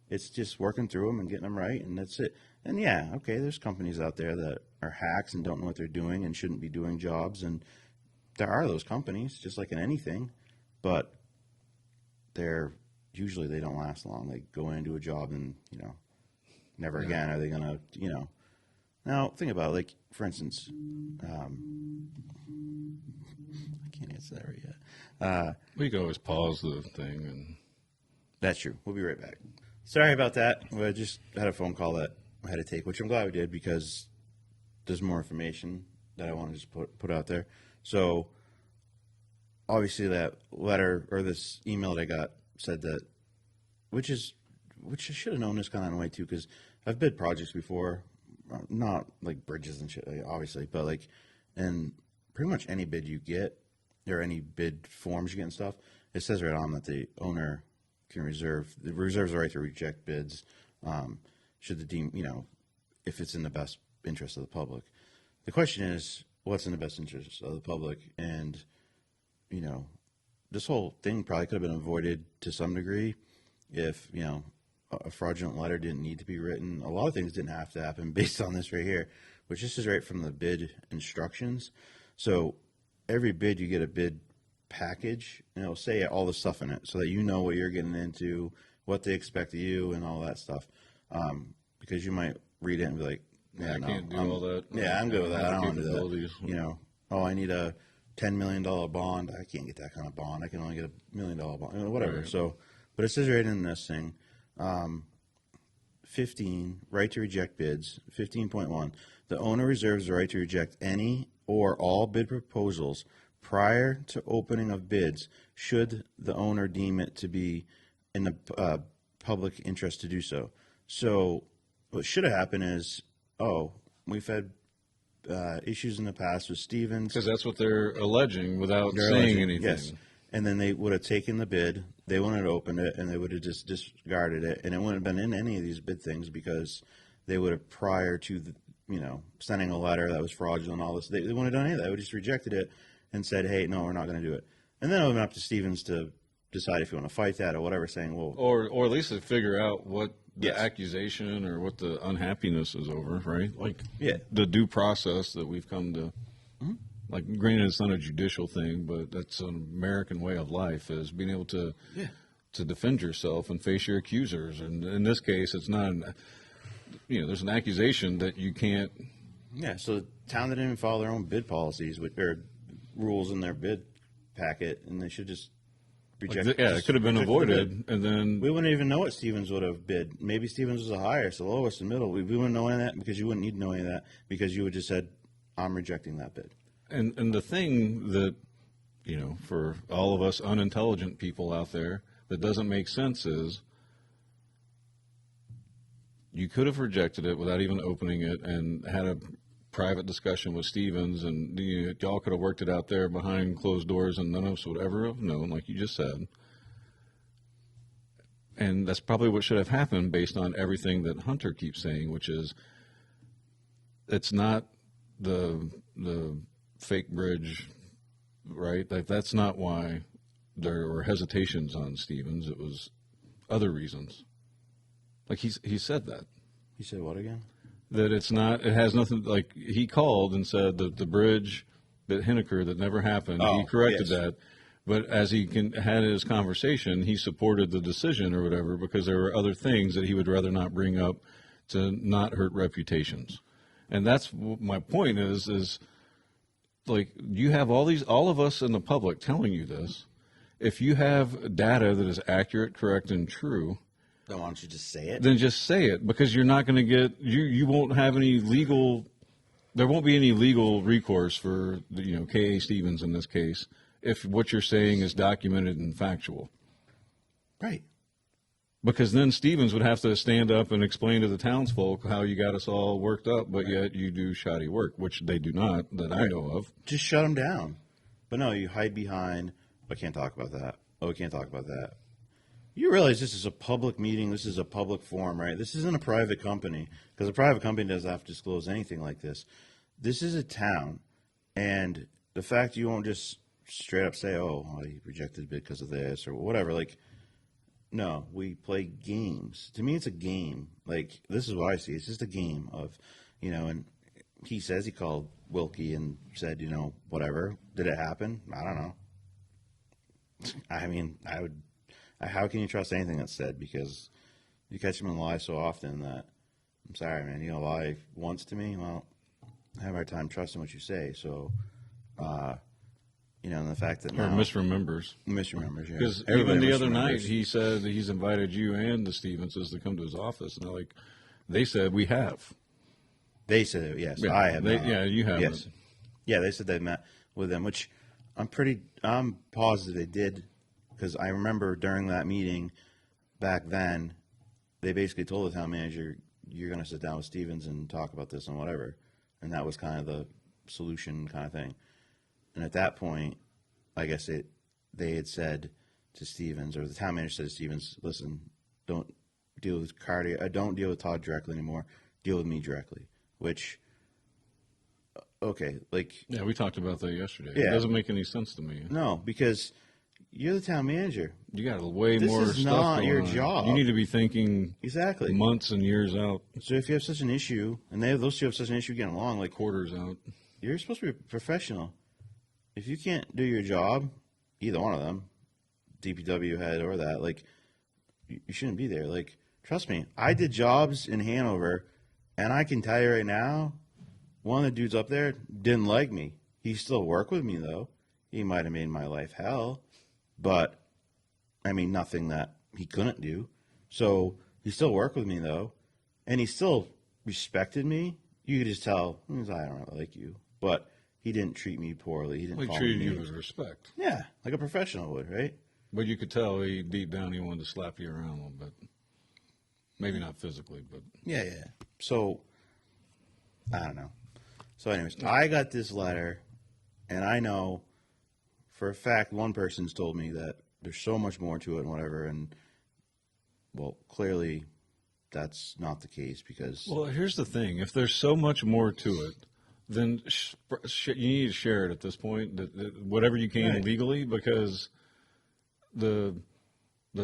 It's just working through them and getting them right, and that's it. And yeah, okay, there's companies out there that are hacks and don't know what they're doing and shouldn't be doing jobs, and there are those companies, just like in anything, but usually they don't last long. They go into a job and, never again are they going to, Now, think about it, like, for instance, I can't answer that right yet. We can always pause the thing and. That's true. We'll be right back. Sorry about that. I just had a phone call that I had to take, which I'm glad we did because there's more information that I want to just put out there. So, obviously, that letter or this email that I got said that, which I should have known this kind of way too, because I've bid projects before not like bridges and shit, like, obviously, but like, and pretty much any bid you get or any bid forms you get and stuff, it says right on that the owner can reserves the right to reject bids, should the deem, if it's in the best interest of the public. The question is, what's in the best interest of the public? And, this whole thing probably could have been avoided to some degree if, a fraudulent letter didn't need to be written. A lot of things didn't have to happen based on this right here, which this is right from the bid instructions. So every bid, you get a bid package, and it'll say all the stuff in it so that you know what you're getting into, what they expect of you, and all that stuff. Because you might read it and be like, yeah, I no, can't do I'm, all that. Yeah, I'm good with that. I don't want to do Capabilities. that. Oh, I need a $10 million bond. I can't get that kind of bond. I can only get a $1 million bond, whatever. Right. So, but it says right in this thing, 15, right to reject bids. 15.1, the owner reserves the right to reject any or all bid proposals prior to opening of bids should the owner deem it to be in the public interest to do so. So what should have happened is, we've had issues in the past with Stevens. Because that's what they're alleging without They're saying alleging, anything. Yes. And then they would have taken the bid, they wouldn't have opened it, and they would have just discarded it, and it wouldn't have been in any of these bid things because they would have, prior to the, sending a letter that was fraudulent and all this, they wouldn't have done any of that. They would have just rejected it and said, hey, no, we're not going to do it. And then it would have been up to Stevens to decide if you want to fight that or whatever, saying, well, Or at least to figure out what the Yes. accusation or what the unhappiness is over, right? Like Yeah. the due process that we've come to. Like, granted, it's not a judicial thing, but that's an American way of life, is being able to defend yourself and face your accusers. And in this case, it's not, there's an accusation that you can't. yeah, so the town didn't even follow their own bid policies with their rules in their bid packet, and they should just reject It could have been reject the avoided, bid. and then We wouldn't even know what Stevens would have bid. Maybe Stevens was the highest, the lowest, the middle. We wouldn't know any of that because you wouldn't need to know any of that because you would just said, I'm rejecting that bid. And the thing that, for all of us unintelligent people out there, that doesn't make sense is you could have rejected it without even opening it and had a private discussion with Stevens, and y'all could have worked it out there behind closed doors, and none of us would ever have known, like you just said. And that's probably what should have happened based on everything that Hunter keeps saying, which is it's not the fake bridge, right? That's not why there were hesitations on Stevens. It was other reasons. Like he said that. He said what again? That it's not, it has nothing, like he called and said that the bridge that Henniker that never happened, he corrected yes. that. But as he had his conversation, he supported the decision or whatever because there were other things that he would rather not bring up to not hurt reputations. And that's my point is like you have all of us in the public telling you this. If you have data that is accurate, correct, and true, Then why don't you just say it? then just say it, because you're not going to get you won't have any legal. There won't be any legal recourse for K.A. Stevens in this case if what you're saying is documented and factual. Right. Because then Stevens would have to stand up and explain to the townsfolk how you got us all worked up, but yet you do shoddy work, which they do not, that I know of. Just shut them down. But no, you hide behind, I can't talk about that. Oh, we can't talk about that. You realize this is a public meeting. This is a public forum, right? This isn't a private company, because a private company doesn't have to disclose anything like this. This is a town, and the fact you won't just straight up say, oh, he rejected the bid because of this or whatever, like, no, we play games. To me, it's a game. Like, this is what I see. It's just a game of, and he says he called Wilkie and said, whatever. Did it happen? I don't know. I mean, how can you trust anything that's said? Because you catch him in a lie so often that, I'm sorry, man, you lie once to me, well, I have a hard time trusting what you say. So, and the fact that Or now, misremembers. misremembers, yeah. Because Everybody even the other night, misremembers. he said that he's invited you and the Stevenses to come to his office, and they said we have. They said it, yes. Yeah, I have not. yeah, you haven't. Yes. Yeah, they said they met with them, which I'm positive they did, because I remember during that meeting back then, they basically told the town manager, you're going to sit down with Stevens and talk about this and whatever. And that was kind of the solution kind of thing. And at that point, I guess they had said to Stevens, or the town manager said to Stevens, listen, don't deal with don't deal with Todd directly anymore. Deal with me directly. Which, okay, like... Yeah, we talked about that yesterday. Yeah. It doesn't make any sense to me. No, because you're the town manager. You got way This more is stuff not going your on. job. You need to be thinking Exactly. months and years out, So if you have such an issue, and those two have such an issue getting along, like, quarters out. you're supposed to be a professional. If you can't do your job, either one of them, DPW head or that, like, you shouldn't be there. Like, trust me, I did jobs in Hanover, and I can tell you right now, one of the dudes up there didn't like me. He still worked with me, though. He might have made my life hell, but, I mean, nothing that he couldn't do. So he still worked with me, though, and he still respected me. You could just tell, I don't really like you, but he didn't treat me poorly. He didn't He call treated me you names. with respect. Yeah, like a professional would, right? But you could tell deep down he wanted to slap you around a little bit. Maybe not physically, but... Yeah. So, I don't know. So anyways, I got this letter, and I know for a fact one person's told me that there's so much more to it and whatever, and, well, clearly that's not the case because... Well, here's the thing. If there's so much more to it, then you need to share it at this point, whatever you can Right. legally, because the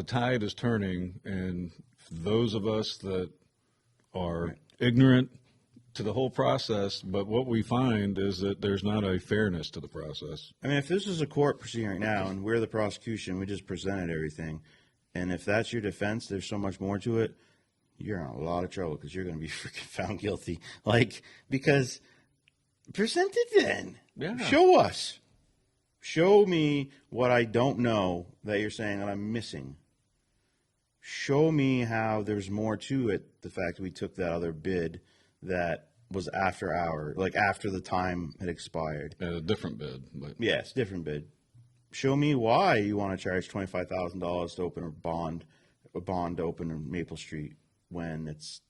tide is turning, and those of us that are ignorant to the whole process, but what we find is that there's not a fairness to the process. I mean, if this is a court proceeding right now and we're the prosecution, we just presented everything, and if that's your defense, there's so much more to it, you're in a lot of trouble because you're going to be freaking found guilty. Like, because present it then. Yeah. Show us. Show me what I don't know that you're saying that I'm missing. Show me how there's more to it, the fact we took that other bid that was after the time had expired. A different bid, but Yes, different bid. Show me why you want to charge $25,000 to open a bond to open in Maple Street when it's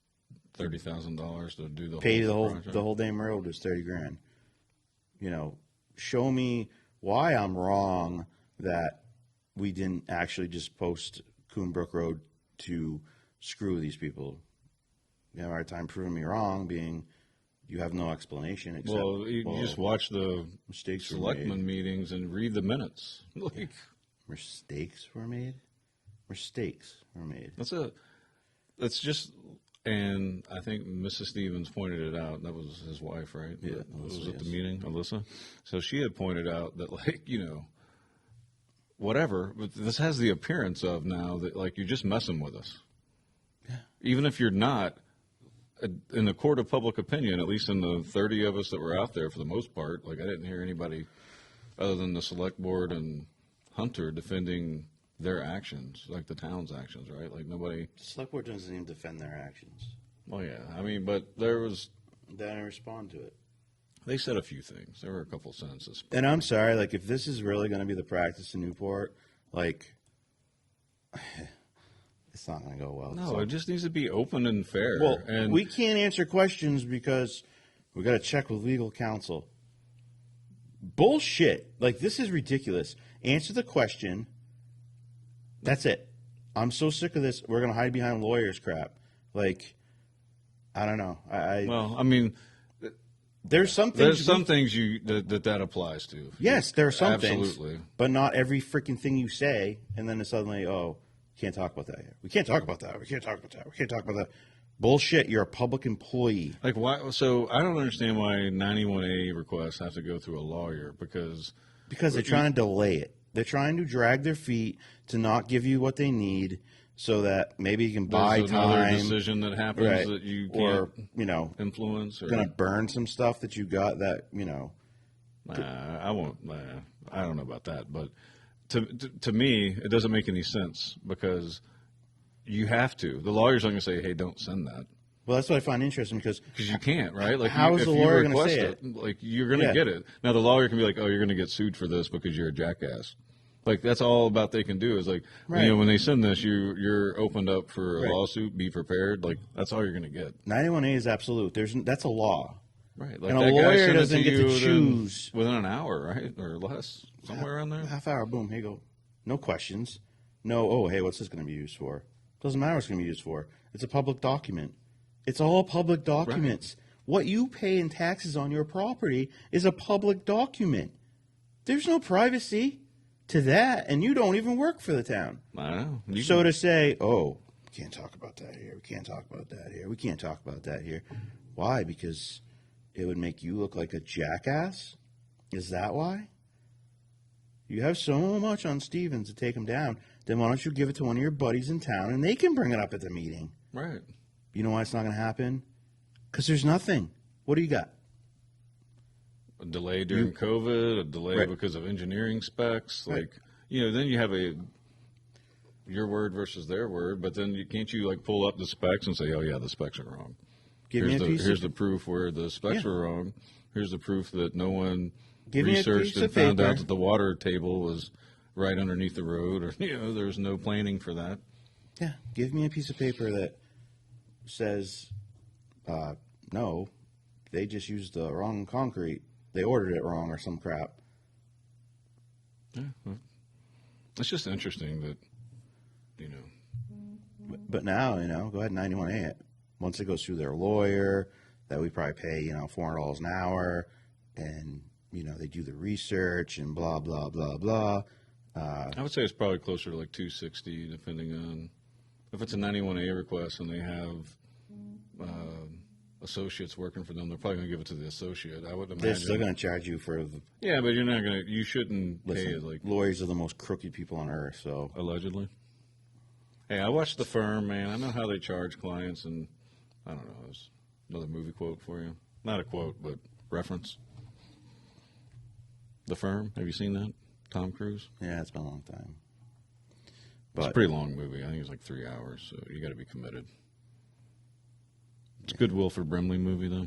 $30,000 to do the paid whole project. the whole damn road is $30,000. Show me why I'm wrong that we didn't actually just post Coonbrook Road to screw these people. You have a hard time proving me wrong, being you have no explanation except You just watch the mistakes were selectmen meetings and read the minutes. Like, mistakes were made. Mistakes were made. that's just, and I think Mrs. Stevens pointed it out. That was his wife, right? Yeah, That was Alyssa, at the yes. meeting, Alyssa. So she had pointed out that, whatever, but this has the appearance of now that, you're just messing with us. Yeah. Even if you're not, in the court of public opinion, at least in the 30 of us that were out there for the most part, I didn't hear anybody other than the select board and Hunter defending their actions, like the town's actions, right? Nobody. The select board doesn't even defend their actions. Well, yeah. I mean, but there was. They don't respond to it. They said a few things. There were a couple sentences. And I'm sorry, if this is really going to be the practice in Newport, it's not going to go well. No, So- it just needs to be open and fair. Well, and we can't answer questions because we got to check with legal counsel. Bullshit. This is ridiculous. Answer the question. That's it. I'm so sick of this. We're going to hide behind lawyers crap. I don't know. well, I mean, there's some things. there's some things that applies to. Yes, there are some things. Absolutely. But not every freaking thing you say, and then it's suddenly, can't talk about that yet. We can't talk about that. We can't talk about that. We can't talk about that. Bullshit. You're a public employee. Why? So I don't understand why 91A requests have to go through a lawyer because Because they're trying to delay it. They're trying to drag their feet to not give you what they need so that maybe you can buy there's another time. decision that happens Right. that you Or, can't influence. Or going to burn some stuff that you got that, I won't. I don't know about that, but to me, it doesn't make any sense because you have to. The lawyer's not going to say, "Hey, don't send that." Well, that's what I find interesting because You can't, right? How is if the you lawyer gonna request say you're going to Yeah. get it. Now, the lawyer can be like, "Oh, you're going to get sued for this because you're a jackass." Like that's all about they can do is like Right. when they send this, you're opened up for a Right. lawsuit. Be prepared. Like that's all you're going to get. 91A is absolute. That's a law. Right. Like And a that guy lawyer sent it doesn't get to you choose. within an hour, right, or less, somewhere around there. Half hour, boom, here you go. No questions. No, oh, hey, what's this going to be used for? Doesn't matter what it's going to be used for. It's a public document. It's all public documents. What you pay in taxes on your property is a public document. There's no privacy to that, and you don't even work for the town. I know. You So can- to say, oh, we can't talk about that here, we can't talk about that here, we can't talk about that here. Why? Because it would make you look like a jackass? Is that why? You have so much on Stevens to take him down, then why don't you give it to one of your buddies in town and they can bring it up at the meeting? right. You know why it's not going to happen? Because there's nothing. What do you got? A delay during COVID, a delay Right. because of engineering specs. Right. Like then you have your word versus their word. But then can't you like pull up the specs and say, oh yeah, the specs are wrong. Give me a piece Here's of the proof where the specs Yeah. were wrong. Here's the proof that no one Give me a researched piece and of found paper. out that the water table was right underneath the road, or there's no planning for that. Yeah, give me a piece of paper that says, no, they just used the wrong concrete. They ordered it wrong or some crap. It's just interesting that But now, go ahead, 91A it. Once it goes through their lawyer, that we probably pay, $400 an hour, and, they do the research and blah, blah, blah, blah. I would say it's probably closer to like 260, depending on if it's a 91A request and they have associates working for them. They're probably going to give it to the associate. I would They're imagine. still going to charge you for the. Yeah, but you're not going to. You shouldn't pay it Listen, like lawyers are the most crooked people on earth, so. allegedly. Hey, I watched The Firm, man. I know how they charge clients, and I don't know. There's another movie quote for you. Not a quote, but reference. The Firm. Have you seen that? Tom Cruise. Yeah, it's been a long time. It's a But pretty long movie. I think it's like 3 hours, so you got to be committed. It's a good Wilford Brimley movie, though.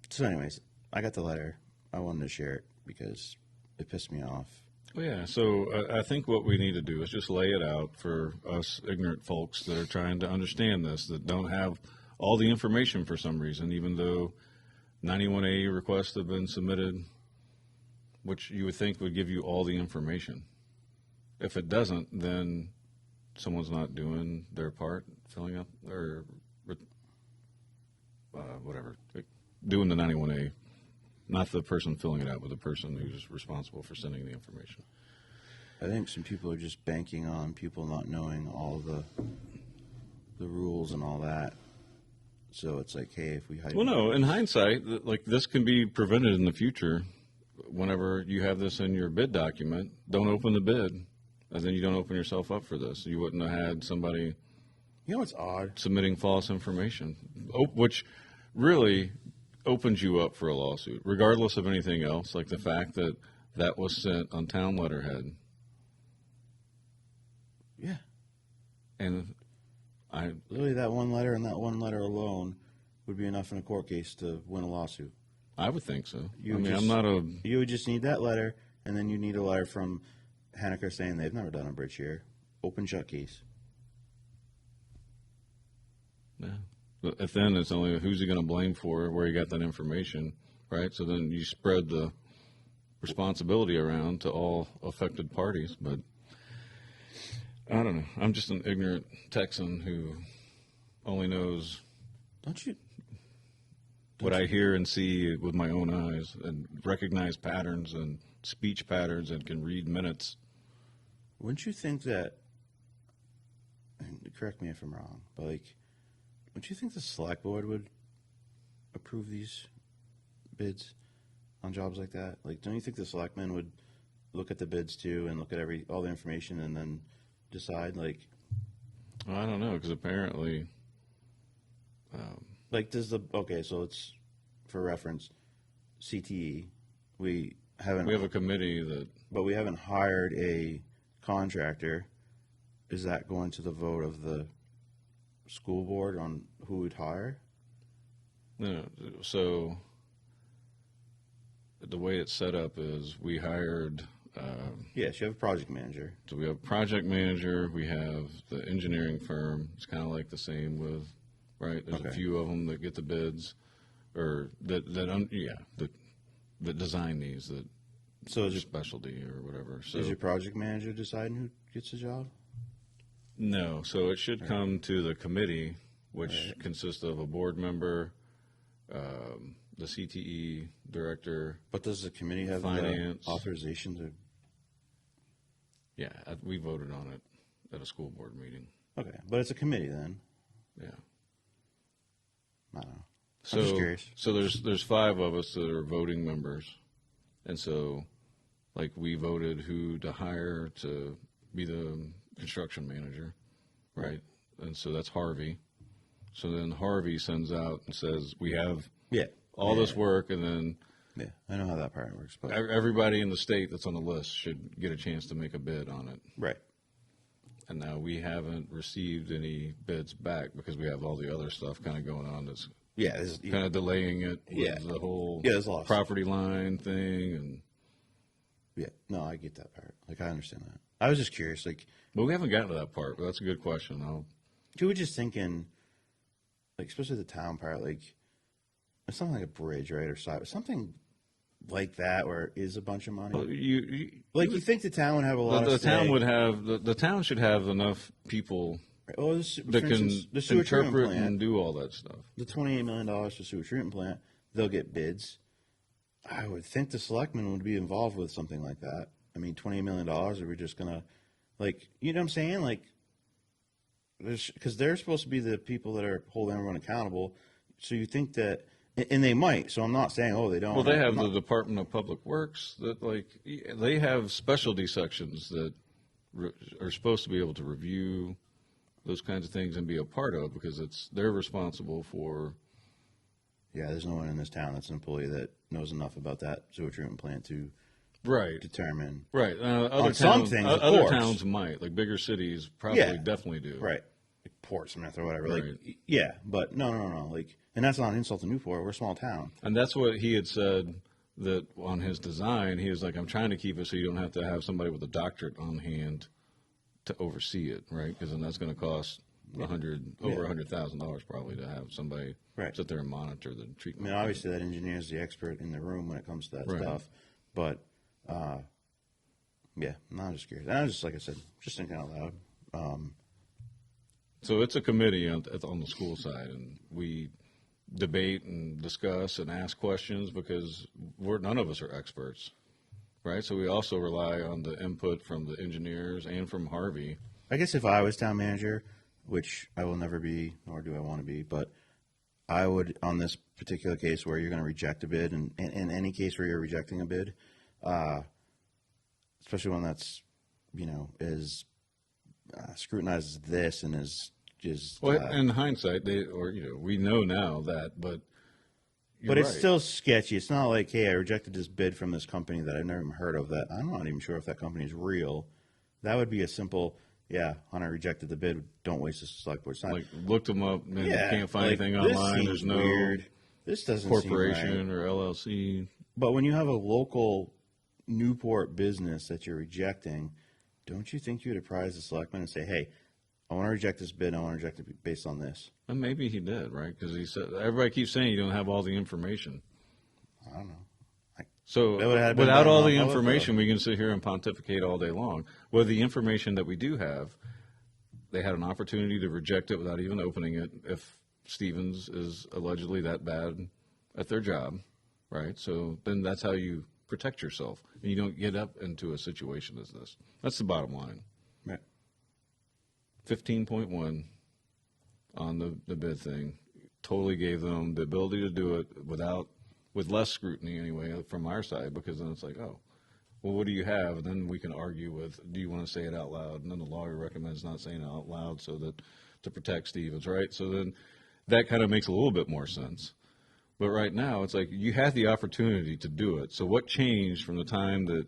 So, anyways, I got the letter. I wanted to share it because it pissed me off. Well, yeah, so I think what we need to do is just lay it out for us ignorant folks that are trying to understand this, that don't have all the information for some reason, even though 91A requests have been submitted, which you would think would give you all the information. If it doesn't, then someone's not doing their part, filling up or whatever, doing the 91A. Not the person filling it out, but the person who's responsible for sending the information. I think some people are just banking on people not knowing all the rules and all that. So it's like, hey, if we hide. Well, no, in hindsight, like this can be prevented in the future. Whenever you have this in your bid document, don't open the bid, and then you don't open yourself up for this. You wouldn't have had somebody You know what's odd? submitting false information, which really opens you up for a lawsuit, regardless of anything else, like the fact that that was sent on town letterhead. Yeah. And Literally, that one letter and that one letter alone would be enough in a court case to win a lawsuit. I would think so. You I mean, just- I'm not a. You would just need that letter, and then you need a letter from Henniker saying they've never done a bridge here. Open shut case. Yeah. But if then it's only who's he going to blame for where he got that information, right? So then you spread the responsibility around to all affected parties. But I don't know. I'm just an ignorant Texan who only knows Don't you? what I hear and see with my own eyes and recognize patterns and speech patterns and can read minutes. Wouldn't you think that? And correct me if I'm wrong, but wouldn't you think the select board would approve these bids on jobs like that? Like, don't you think the selectmen would look at the bids too and look at all the information and then decide? I don't know, because apparently, Okay, so it's for reference, CTE. We haven't. we have a committee that But we haven't hired a contractor. Is that going to the vote of the school board on who would hire? No, so the way it's set up is we hired. Yes, you have a project manager. So we have a project manager. We have the engineering firm. It's kind of like the same with, right? There's a Okay. few of them that get the bids, or that design these, that So is, specialty or whatever. So is your project manager deciding who gets the job? no, so it should come to the committee, which consists of a board member, the CTE director. But does the committee have Finance. the authorization to? Yeah, we voted on it at a school board meeting. Okay, but it's a committee then. Yeah. I don't know. So, I'm just curious. So there's 5 of us that are voting members, and so, like, we voted who to hire to be the construction manager, right? And so that's Harvey. So then Harvey sends out and says, we have Yeah. all Yeah. this work, and then Yeah, I know how that part works, but everybody in the state that's on the list should get a chance to make a bid on it. right. And now we haven't received any bids back because we have all the other stuff kind of going on that's Yeah, this is, kind of delaying it with Yeah. the whole Yeah, there's a lot of stuff. property line thing. And yeah. No, I get that part. Like, I understand that. I was just curious. Like, but we haven't gotten to that part. But that's a good question. you were just thinking, like, especially the town part, like, it's something like a bridge, right, or side, something like that, where it is a bunch of money. Well, you Like, you think the town would have a lot the of town say? would have the town should have enough people Well, this, for that can instance, the sewer treatment interpret plant, and do all that stuff. the $28 million for sewer treatment plant, they'll get bids. I would think the selectmen would be involved with something like that. I mean, $28 million, are we just going to, like, you know what I'm saying? Like, because they're supposed to be the people that are holding everyone accountable. So you think that, and they might. So I'm not saying, oh, they don't. Well, they have I'm the not- Department of Public Works that, like, they have specialty sections that are supposed to be able to review those kinds of things and be a part of, because they're responsible for. Yeah, there's no one in this town that's an employee that knows enough about that sewer treatment plant to Right. determine. Right. Other On some towns, things, of other course. towns might, like bigger cities, probably Yeah. definitely do. Right. Like Portsmouth or whatever. Right. Like, yeah, but no. Like, and that's not an insult to Newport. We're a small town. And that's what he had said, that on his design, he was like, I'm trying to keep it so you don't have to have somebody with a doctorate on hand to oversee it, right? Because then that's going to cost over $100,000 probably to have somebody Right. sit there and monitor the I treatment. mean, obviously, that engineer is the expert in the room when it comes to that Right. stuff. But, yeah, no, I'm just curious. And I was just, like I said, just thinking out loud. So it's a committee on the school side, and we debate and discuss and ask questions because none of us are experts, right? So we also rely on the input from the engineers and from Harvey. I guess if I was town manager, which I will never be, nor do I want to be, but I would, on this particular case where you're going to reject a bid, and in any case where you're rejecting a bid, especially one that's, is scrutinizes this and is just. Well, in hindsight, we know now that, but you're But it's right. still sketchy. It's not like, hey, I rejected this bid from this company that I've never even heard of. That I'm not even sure if that company is real. That would be a simple, yeah, Hunter rejected the bid. Don't waste the select board's time. like looked them up and yeah, can't find like, anything this online. seems There's no weird. This doesn't seem corporation right. or LLC. But when you have a local Newport business that you're rejecting, don't you think you would apprise the selectmen and say, hey, I want to reject this bid. I want to reject it based on this. And maybe he did, right? Because he said everybody keeps saying you don't have all the information. I don't know. So That would have been without done all on the public, information, we can sit here and pontificate all day long. Well, the information that we do have, they had an opportunity to reject it without even opening it if Stevens is allegedly that bad at their job, right? So then that's how you protect yourself. And you don't get up into a situation as this. That's the bottom line. Right. 15.1 on the bid thing totally gave them the ability to do it with less scrutiny anyway from our side, because then it's like, oh, well, what do you have? And then we can argue with, do you want to say it out loud? And then the lawyer recommends not saying it out loud to protect Stevens, right? So then that kind of makes a little bit more sense. But right now, it's like you had the opportunity to do it. So what changed from the time that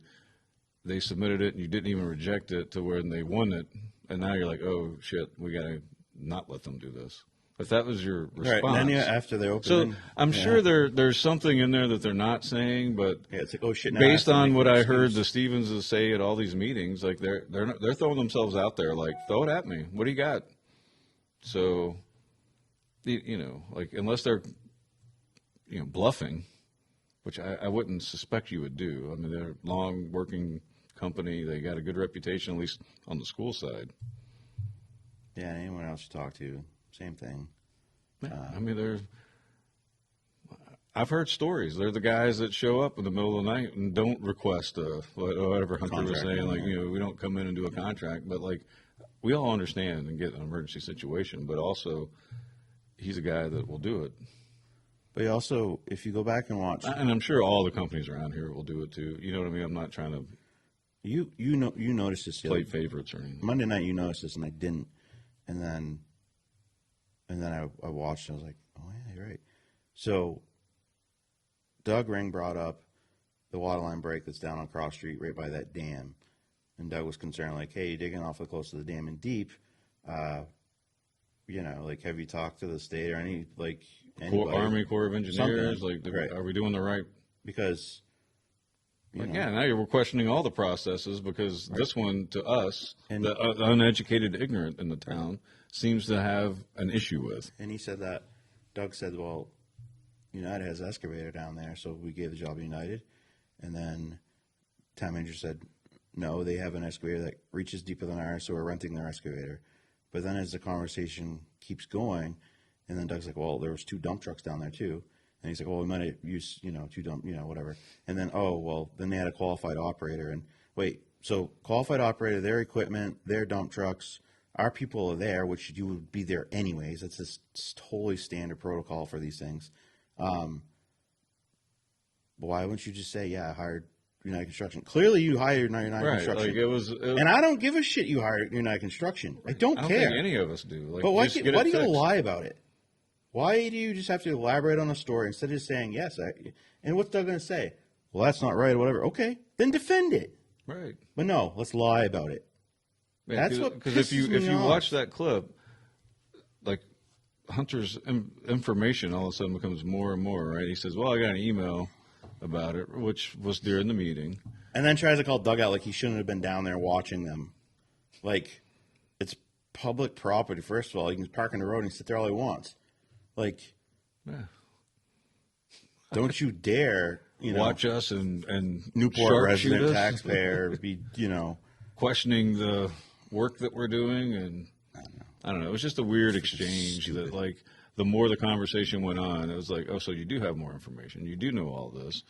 they submitted it and you didn't even reject it to when they won it, and now you're like, oh, shit, we got to not let them do this? If that was your response. Right. And then after they open, So I'm sure there's something in there that they're not saying, but it's like, oh shit. based on what I heard the Stevenses say at all these meetings, like they're throwing themselves out there, like throw it at me. What do you got? So, you know, like unless they're, you know, bluffing, which I wouldn't suspect you would do. I mean, they're a long working company. They got a good reputation, at least on the school side. Yeah, anyone else you talk to, same thing. I mean, I've heard stories. They're the guys that show up in the middle of the night and don't request whatever Hunter was saying. Like, you know, we don't come in and do a contract, but like we all understand and get an emergency situation. But also, he's a guy that will do it. But also, if you go back and watch, and I'm sure all the companies around here will do it too. You know what I mean? I'm not trying to you noticed this play favorites or anything. Monday night. You noticed this, and I didn't. And then I watched, and I was like, oh yeah, you're right. So Doug Ring brought up the waterline break that's down on Cross Street, right by that dam, and Doug was concerned, like, hey, you're digging awfully close to the dam and deep. You know, like, have you talked to the state or any Army Corps of Engineers? Something. Like, Right. Are we doing the right? Because Yeah, now you're questioning all the processes because this one, to us, And- the uneducated, ignorant in the town, seems to have an issue with. And he said that, Doug said, well, United has an excavator down there, so we gave the job to United. And then town manager said, no, they have an excavator that reaches deeper than ours, so we're renting their excavator. But then as the conversation keeps going, and then Doug's like, well, there was 2 dump trucks down there too. And he's like, well, we might have used, 2 dump, whatever. And then, oh, well, then they had a qualified operator. And wait, so qualified operator, their equipment, their dump trucks, our people are there, which you would be there anyways. That's just totally standard protocol for these things. Why wouldn't you just say, yeah, I hired United Construction? Clearly you hired United Right, Construction. like it was And I don't give a shit you hired United Construction. I don't I don't care. think any of us do. Like, But why just do get you it got to fixed. lie about it? Why do you just have to elaborate on a story instead of just saying, yes, and what's Doug going to say? Well, that's not right or whatever. Okay, then defend it. Right. But no, let's lie about it. Yeah, That's what because if pisses you me off. watch that clip, like Hunter's information all of a sudden becomes more and more, right? He says, well, I got an email about it, which was during the meeting. And then tries to call Doug out like he shouldn't have been down there watching them. Like, it's public property, first of all. He can park on the road and sit there all he wants. Like, Yeah. don't you dare, Watch us and Newport sharp shoot resident us, taxpayer be, questioning the work that we're doing, and I don't know. It was just a weird exchange that, like, the more the conversation went on, it was like, oh, so you do have more information, you do know all this,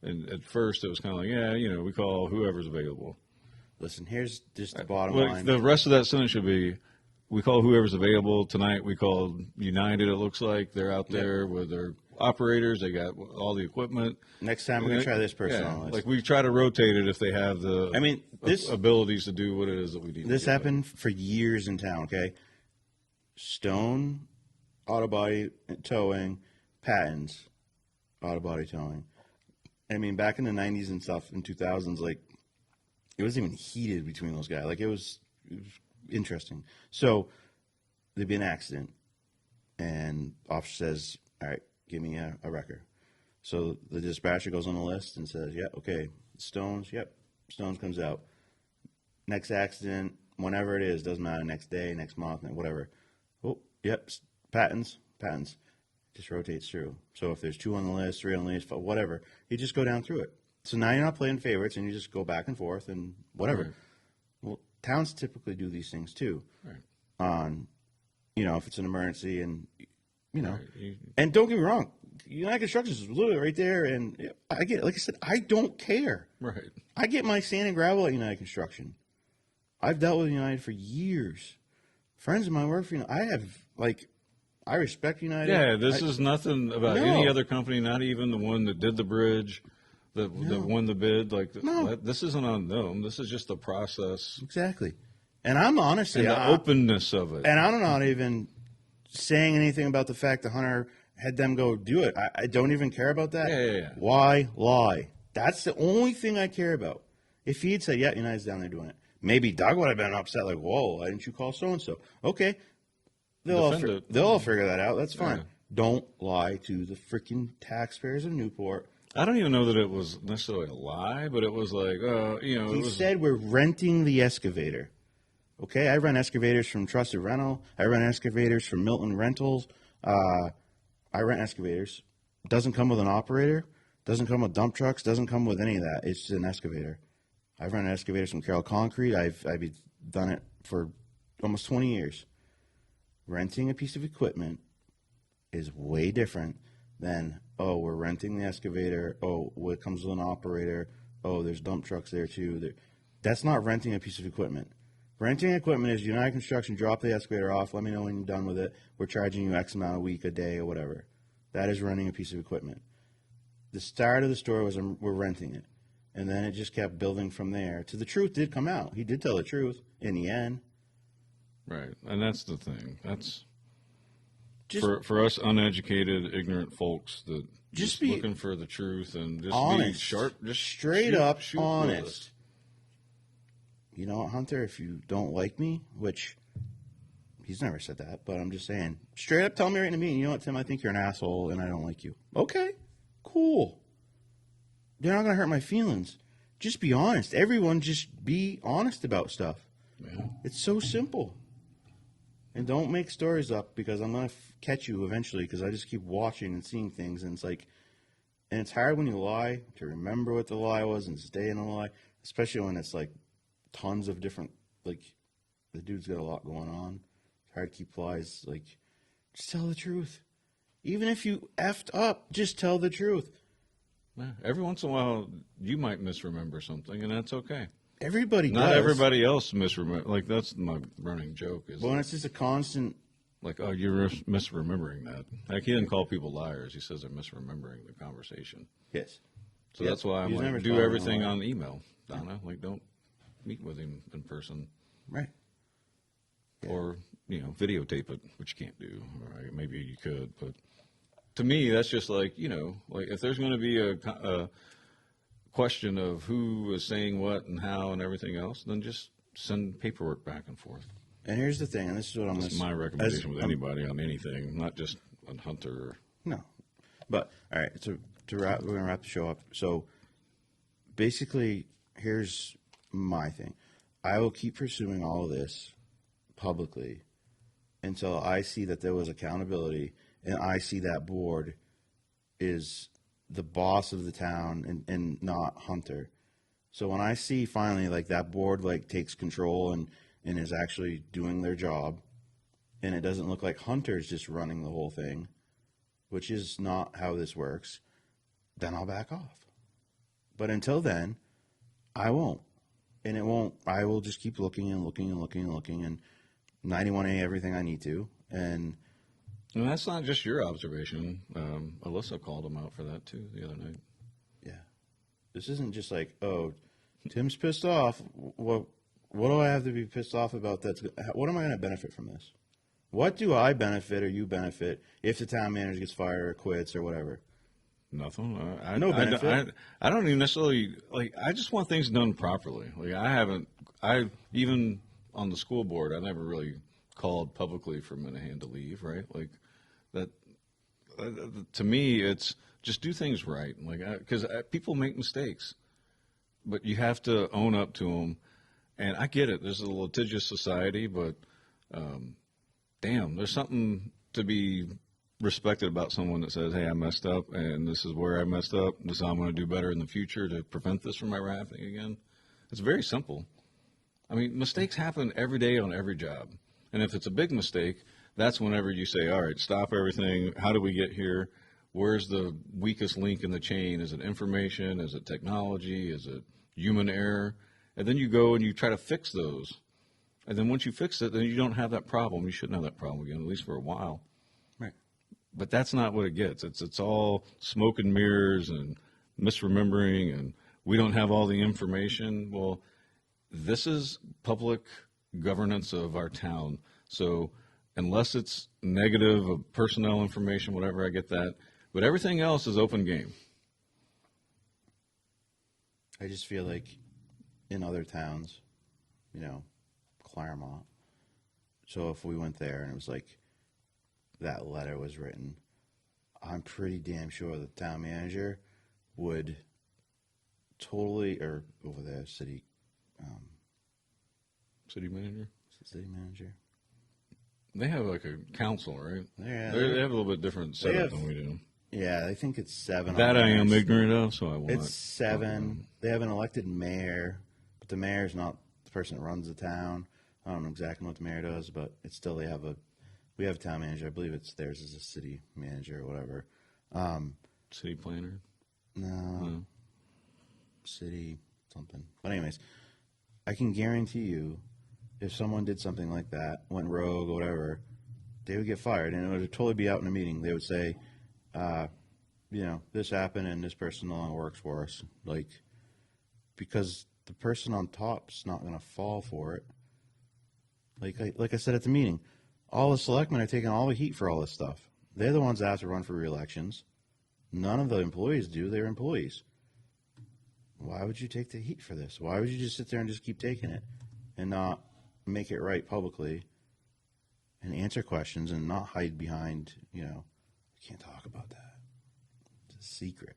and at first it was kind of like, yeah, we call whoever's available. Listen, here's just the bottom Well, line. the rest of that sentence should be, we call whoever's available. Tonight we called United, it looks like. They're out there with their operators. They got all the equipment. Next time we're going to try this person Yeah, on the list. like we try to rotate it if they have the this abilities to do what it is that we need. This to do. happened for years in town, okay? Stone, auto body towing, Patton's, auto body towing. I mean, back in the 90s and stuff, in 2000s, like, it wasn't even heated between those guys. Like, it was interesting. So, there'd be an accident, and officer says, all right, give me a record. So, the dispatcher goes on the list and says, yeah, okay, Stones, yep, Stones comes out. Next accident, whenever it is, doesn't matter, next day, next month, whatever. Oh, yep, Patton's. Just rotates through. So if there's 2 on the list, 3 on the list, whatever, you just go down through it. So now you're not playing favorites, and you just go back and forth and whatever. Right. Well, towns typically do these things too. Right. On, if it's an emergency, and Right. and don't get me wrong, United Construction is literally right there, and I get it. Like I said, I don't care. Right. I get my sand and gravel at United Construction. I've dealt with United for years. Friends of mine work for United. I respect United. Yeah, this is nothing about No. any other company, not even the one that did the bridge, that won the bid. Like, No. this isn't on them. This is just the process Exactly. And I'm honestly, and the openness of it. and I'm not even saying anything about the fact that Hunter had them go do it. I don't even care about that. Yeah. Why lie? That's the only thing I care about. If he had said, yeah, United's down there doing it, maybe Doug would have been upset, like, whoa, why didn't you call so-and-so? Okay. defend it. They'll all figure that out. That's fine. Yeah. Don't lie to the freaking taxpayers of Newport. I don't even know that it was necessarily a lie, but it was like, you know, He it was, said we're renting the excavator. Okay, I rent excavators from Trusted Rental. I rent excavators from Milton Rentals. I rent excavators. Doesn't come with an operator. Doesn't come with dump trucks. Doesn't come with any of that. It's just an excavator. I've rented excavators from Carroll Concrete. I've done it for almost 20 years. Renting a piece of equipment is way different than, oh, we're renting the excavator. Oh, well, it comes with an operator. Oh, there's dump trucks there too. That's not renting a piece of equipment. Renting equipment is United Construction, drop the excavator off, let me know when you're done with it. We're charging you X amount a week, a day, or whatever. That is renting a piece of equipment. The start of the story was we're renting it. And then it just kept building from there. To the truth did come out. He did tell the truth in the end. right. And that's the thing. That's Just for us uneducated, ignorant folks that Just be looking for the truth and just honest. be sharp, just straight shoot- up shoot honest. bullets. You know what, Hunter, if you don't like me, which he's never said that, but I'm just saying, straight up tell me right in the meeting, you know what, Tim, I think you're an asshole and I don't like you. Okay, cool. You're not going to hurt my feelings. Just be honest. Everyone just be honest about stuff. Yeah. It's so simple. And don't make stories up because I'm going to catch you eventually because I just keep watching and seeing things. And it's like, and it's hard when you lie to remember what the lie was and stay in the lie, especially when it's like tons of different, like the dude's got a lot going on. It's hard to keep lies. Like, just tell the truth. Even if you effed up, just tell the truth. Yeah. Every once in a while, you might misremember something, and that's okay. Everybody Not does. everybody else misremember. Like, that's my running joke is Well, it's just a constant. like, oh, you're misremembering that. Like, he didn't call people liars. He says they're misremembering the conversation. Yes. So Yeah, that's why I'm he's never like, do calling everything them a liar. on email, Donna. Like, don't meet with him in person. Right. Or, you know, videotape it, which you can't do. Right? Maybe you could, but to me, that's just like, you know, like if there's going to be a question of who is saying what and how and everything else, then just send paperwork back and forth. And here's the thing, and this is what I'm That's my recommendation with anybody on anything, not just on Hunter. No. But, all right, so we're going to wrap the show up. So, basically, here's my thing. I will keep pursuing all of this publicly until I see that there was accountability and I see that board is the boss of the town and not Hunter. So when I see finally like that board like takes control and is actually doing their job and it doesn't look like Hunter's just running the whole thing, which is not how this works, then I'll back off. But until then, I won't. And it won't. I will just keep looking and looking and looking and looking and 91A everything I need to. And that's not just your observation. Alyssa called him out for that too the other night. yeah, this isn't just like, oh, Tim's pissed off. What do I have to be pissed off about? What am I going to benefit from this? What do I benefit or you benefit if the town manager gets fired or quits or whatever? Nothing. No benefit. I don't even necessarily like. I just want things done properly. Like I even on the school board, I never really called publicly for Minahan to leave. Right, like that. To me, it's just do things right. Like because people make mistakes, but you have to own up to them. And I get it. There's a litigious society, but damn, there's something to be respected about someone that says, hey, I messed up, and this is where I messed up. This is how I'm going to do better in the future to prevent this from ever happening again. It's very simple. I mean, mistakes happen every day on every job. And if it's a big mistake, that's whenever you say, all right, stop everything. How do we get here? Where's the weakest link in the chain? Is it information? Is it technology? Is it human error? And then you go and you try to fix those. And then once you fix it, then you don't have that problem. You shouldn't have that problem again, at least for a while. Right. But that's not what it gets. It's all smoke and mirrors and misremembering, and we don't have all the information. Well, this is public governance of our town. So unless it's negative of personnel information, whatever, I get that. But everything else is open game. I just feel like in other towns, Claremont. So if we went there and it was like, that letter was written, I'm pretty damn sure the town manager would totally, or over there, city manager. They have like a council, right? Yeah, They have a little bit different setup than we do. Yeah, I think it's 7. That I am theirs. ignorant of, so I will It's not. 7. They have an elected mayor, but the mayor's not the person that runs the town. I don't know exactly what the mayor does, but it's still we have a town manager. I believe it's theirs as a city manager or whatever. City planner. No, city something. But anyways, I can guarantee you, if someone did something like that, went rogue or whatever, they would get fired, and it would totally be out in a meeting. They would say, this happened, and this person no longer works for us, because the person on top's not going to fall for it. Like I said at the meeting, all the selectmen are taking all the heat for all this stuff. They're the ones that have to run for re-elections. None of the employees do. They're employees. Why would you take the heat for this? Why would you just sit there and just keep taking it and not make it right publicly and answer questions and not hide behind, we can't talk about that. It's a secret.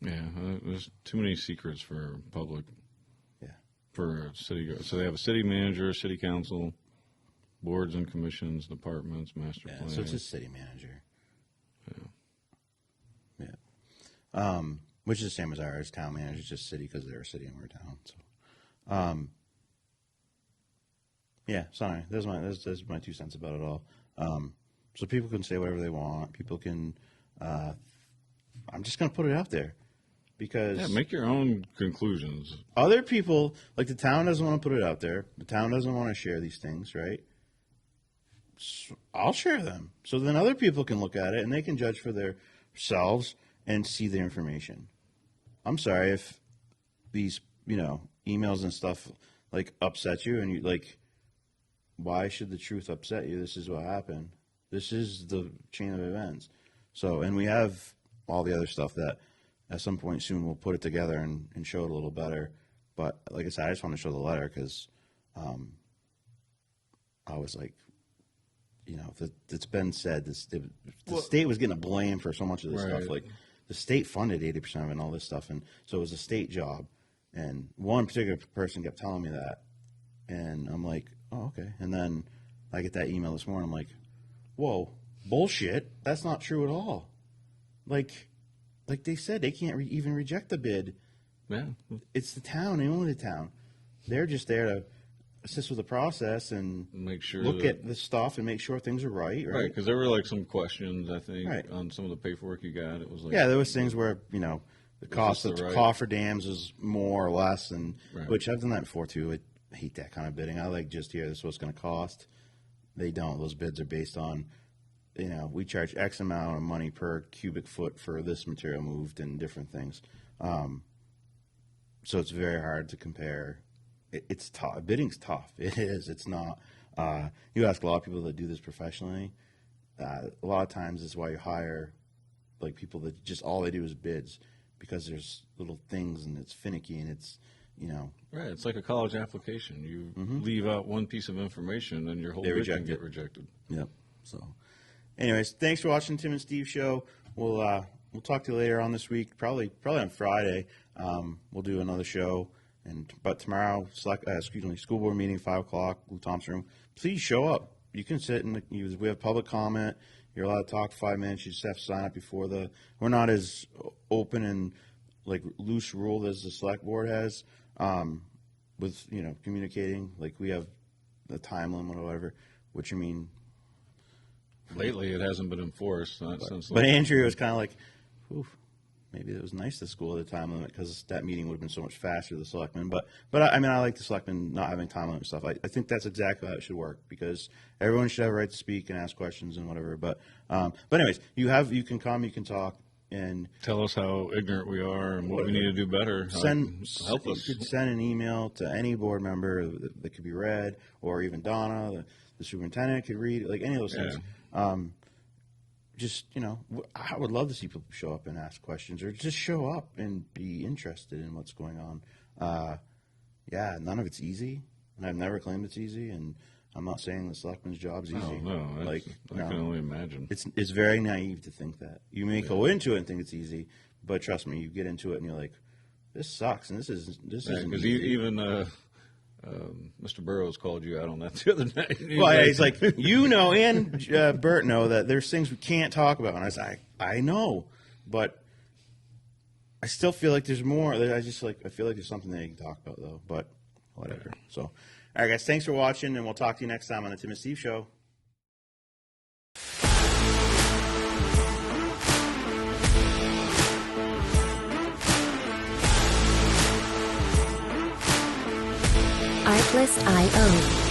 Yeah, there's too many secrets for public. Yeah. For city, so they have a city manager, city council, boards and commissions, departments, master Yeah, plan. so it's a city manager. Yeah. Which is the same as ours. Town manager is just city because they're a city and we're a town. So, yeah. Sorry, that's my 2 cents about it all. So people can say whatever they want. People can. I'm just gonna put it out there because make your own conclusions. other people, like the town doesn't want to put it out there. The town doesn't want to share these things, right? So I'll share them. So then other people can look at it and they can judge for themselves and see the information. I'm sorry if these, emails and stuff upset you and you why should the truth upset you? This is what happened. This is the chain of events. So, and we have all the other stuff that at some point soon we'll put it together and show it a little better. But like I said, I just want to show the letter because I was like, it's been said the state was getting a blame for so much of this stuff. Like the state funded 80% of it and all this stuff. And so it was a state job. And one particular person kept telling me that. And I'm like, oh, okay. And then I get that email this morning. I'm like, whoa, bullshit. That's not true at all. Like they said, they can't even reject the bid. Yeah. It's the town and only the town. They're just there to assist with the process and Make sure look at the stuff and make sure things are right. Right, because there were some questions, I think, Right. on some of the paperwork you got. It was like, Yeah, there was things where, the cost this of the the right- coffer dams is more or less, and Right. which I've done that before too. I hate that kind of bidding. I like just hear this is what's going to cost. They don't. Those bids are based on, we charge X amount of money per cubic foot for this material moved and different things. So it's very hard to compare. It's tough. Bidding's tough. It is. It's not. You ask a lot of people that do this professionally. A lot of times it's why you hire people that just all they do is bids because there's little things and it's finicky and it's right. It's like a college application. You leave out one piece of information, and your whole They bid reject can get it. rejected. Yep. So, anyways, thanks for watching Tim and Steve show. We'll talk to you later on this week. Probably on Friday. We'll do another show. But tomorrow, school board meeting 5:00, Lou Thompson room. Please show up. You can sit we have public comment. You're allowed to talk 5 minutes. You just have to sign up before we're not as open and loose ruled as the select board has with communicating. We have the time limit or whatever. Which Lately, it hasn't been enforced. Not since. But Andrea was kind of like, oof, maybe it was nice to school at the time limit because that meeting would have been so much faster, the selectmen. But I like the selectmen not having time limit stuff. I think that's exactly how it should work because everyone should have a right to speak and ask questions and whatever. But anyways, you can come, you can talk, and Tell us how ignorant we are and what we need to do better. Help us. You could send an email to any board member that could be read, or even Donna, the superintendent could read, any of those things. Just, I would love to see people show up and ask questions or just show up and be interested in what's going on. None of it's easy, and I've never claimed it's easy. And I'm not saying the selectman's job's easy. Oh, no, I can only imagine. It's very naive to think that. You may go into it and think it's easy, but trust me, you get into it and you're like, this sucks, and this isn't Because easy. even Mr. Burrows called you out on that the other night. Well, yeah, he's like, and Bert know that there's things we can't talk about. And I was like, I know, but I still feel like there's more. I feel like there's something that you can talk about, though, but whatever. So, all right, guys, thanks for watching, and we'll talk to you next time on the Tim and Steve Show. Artlist.io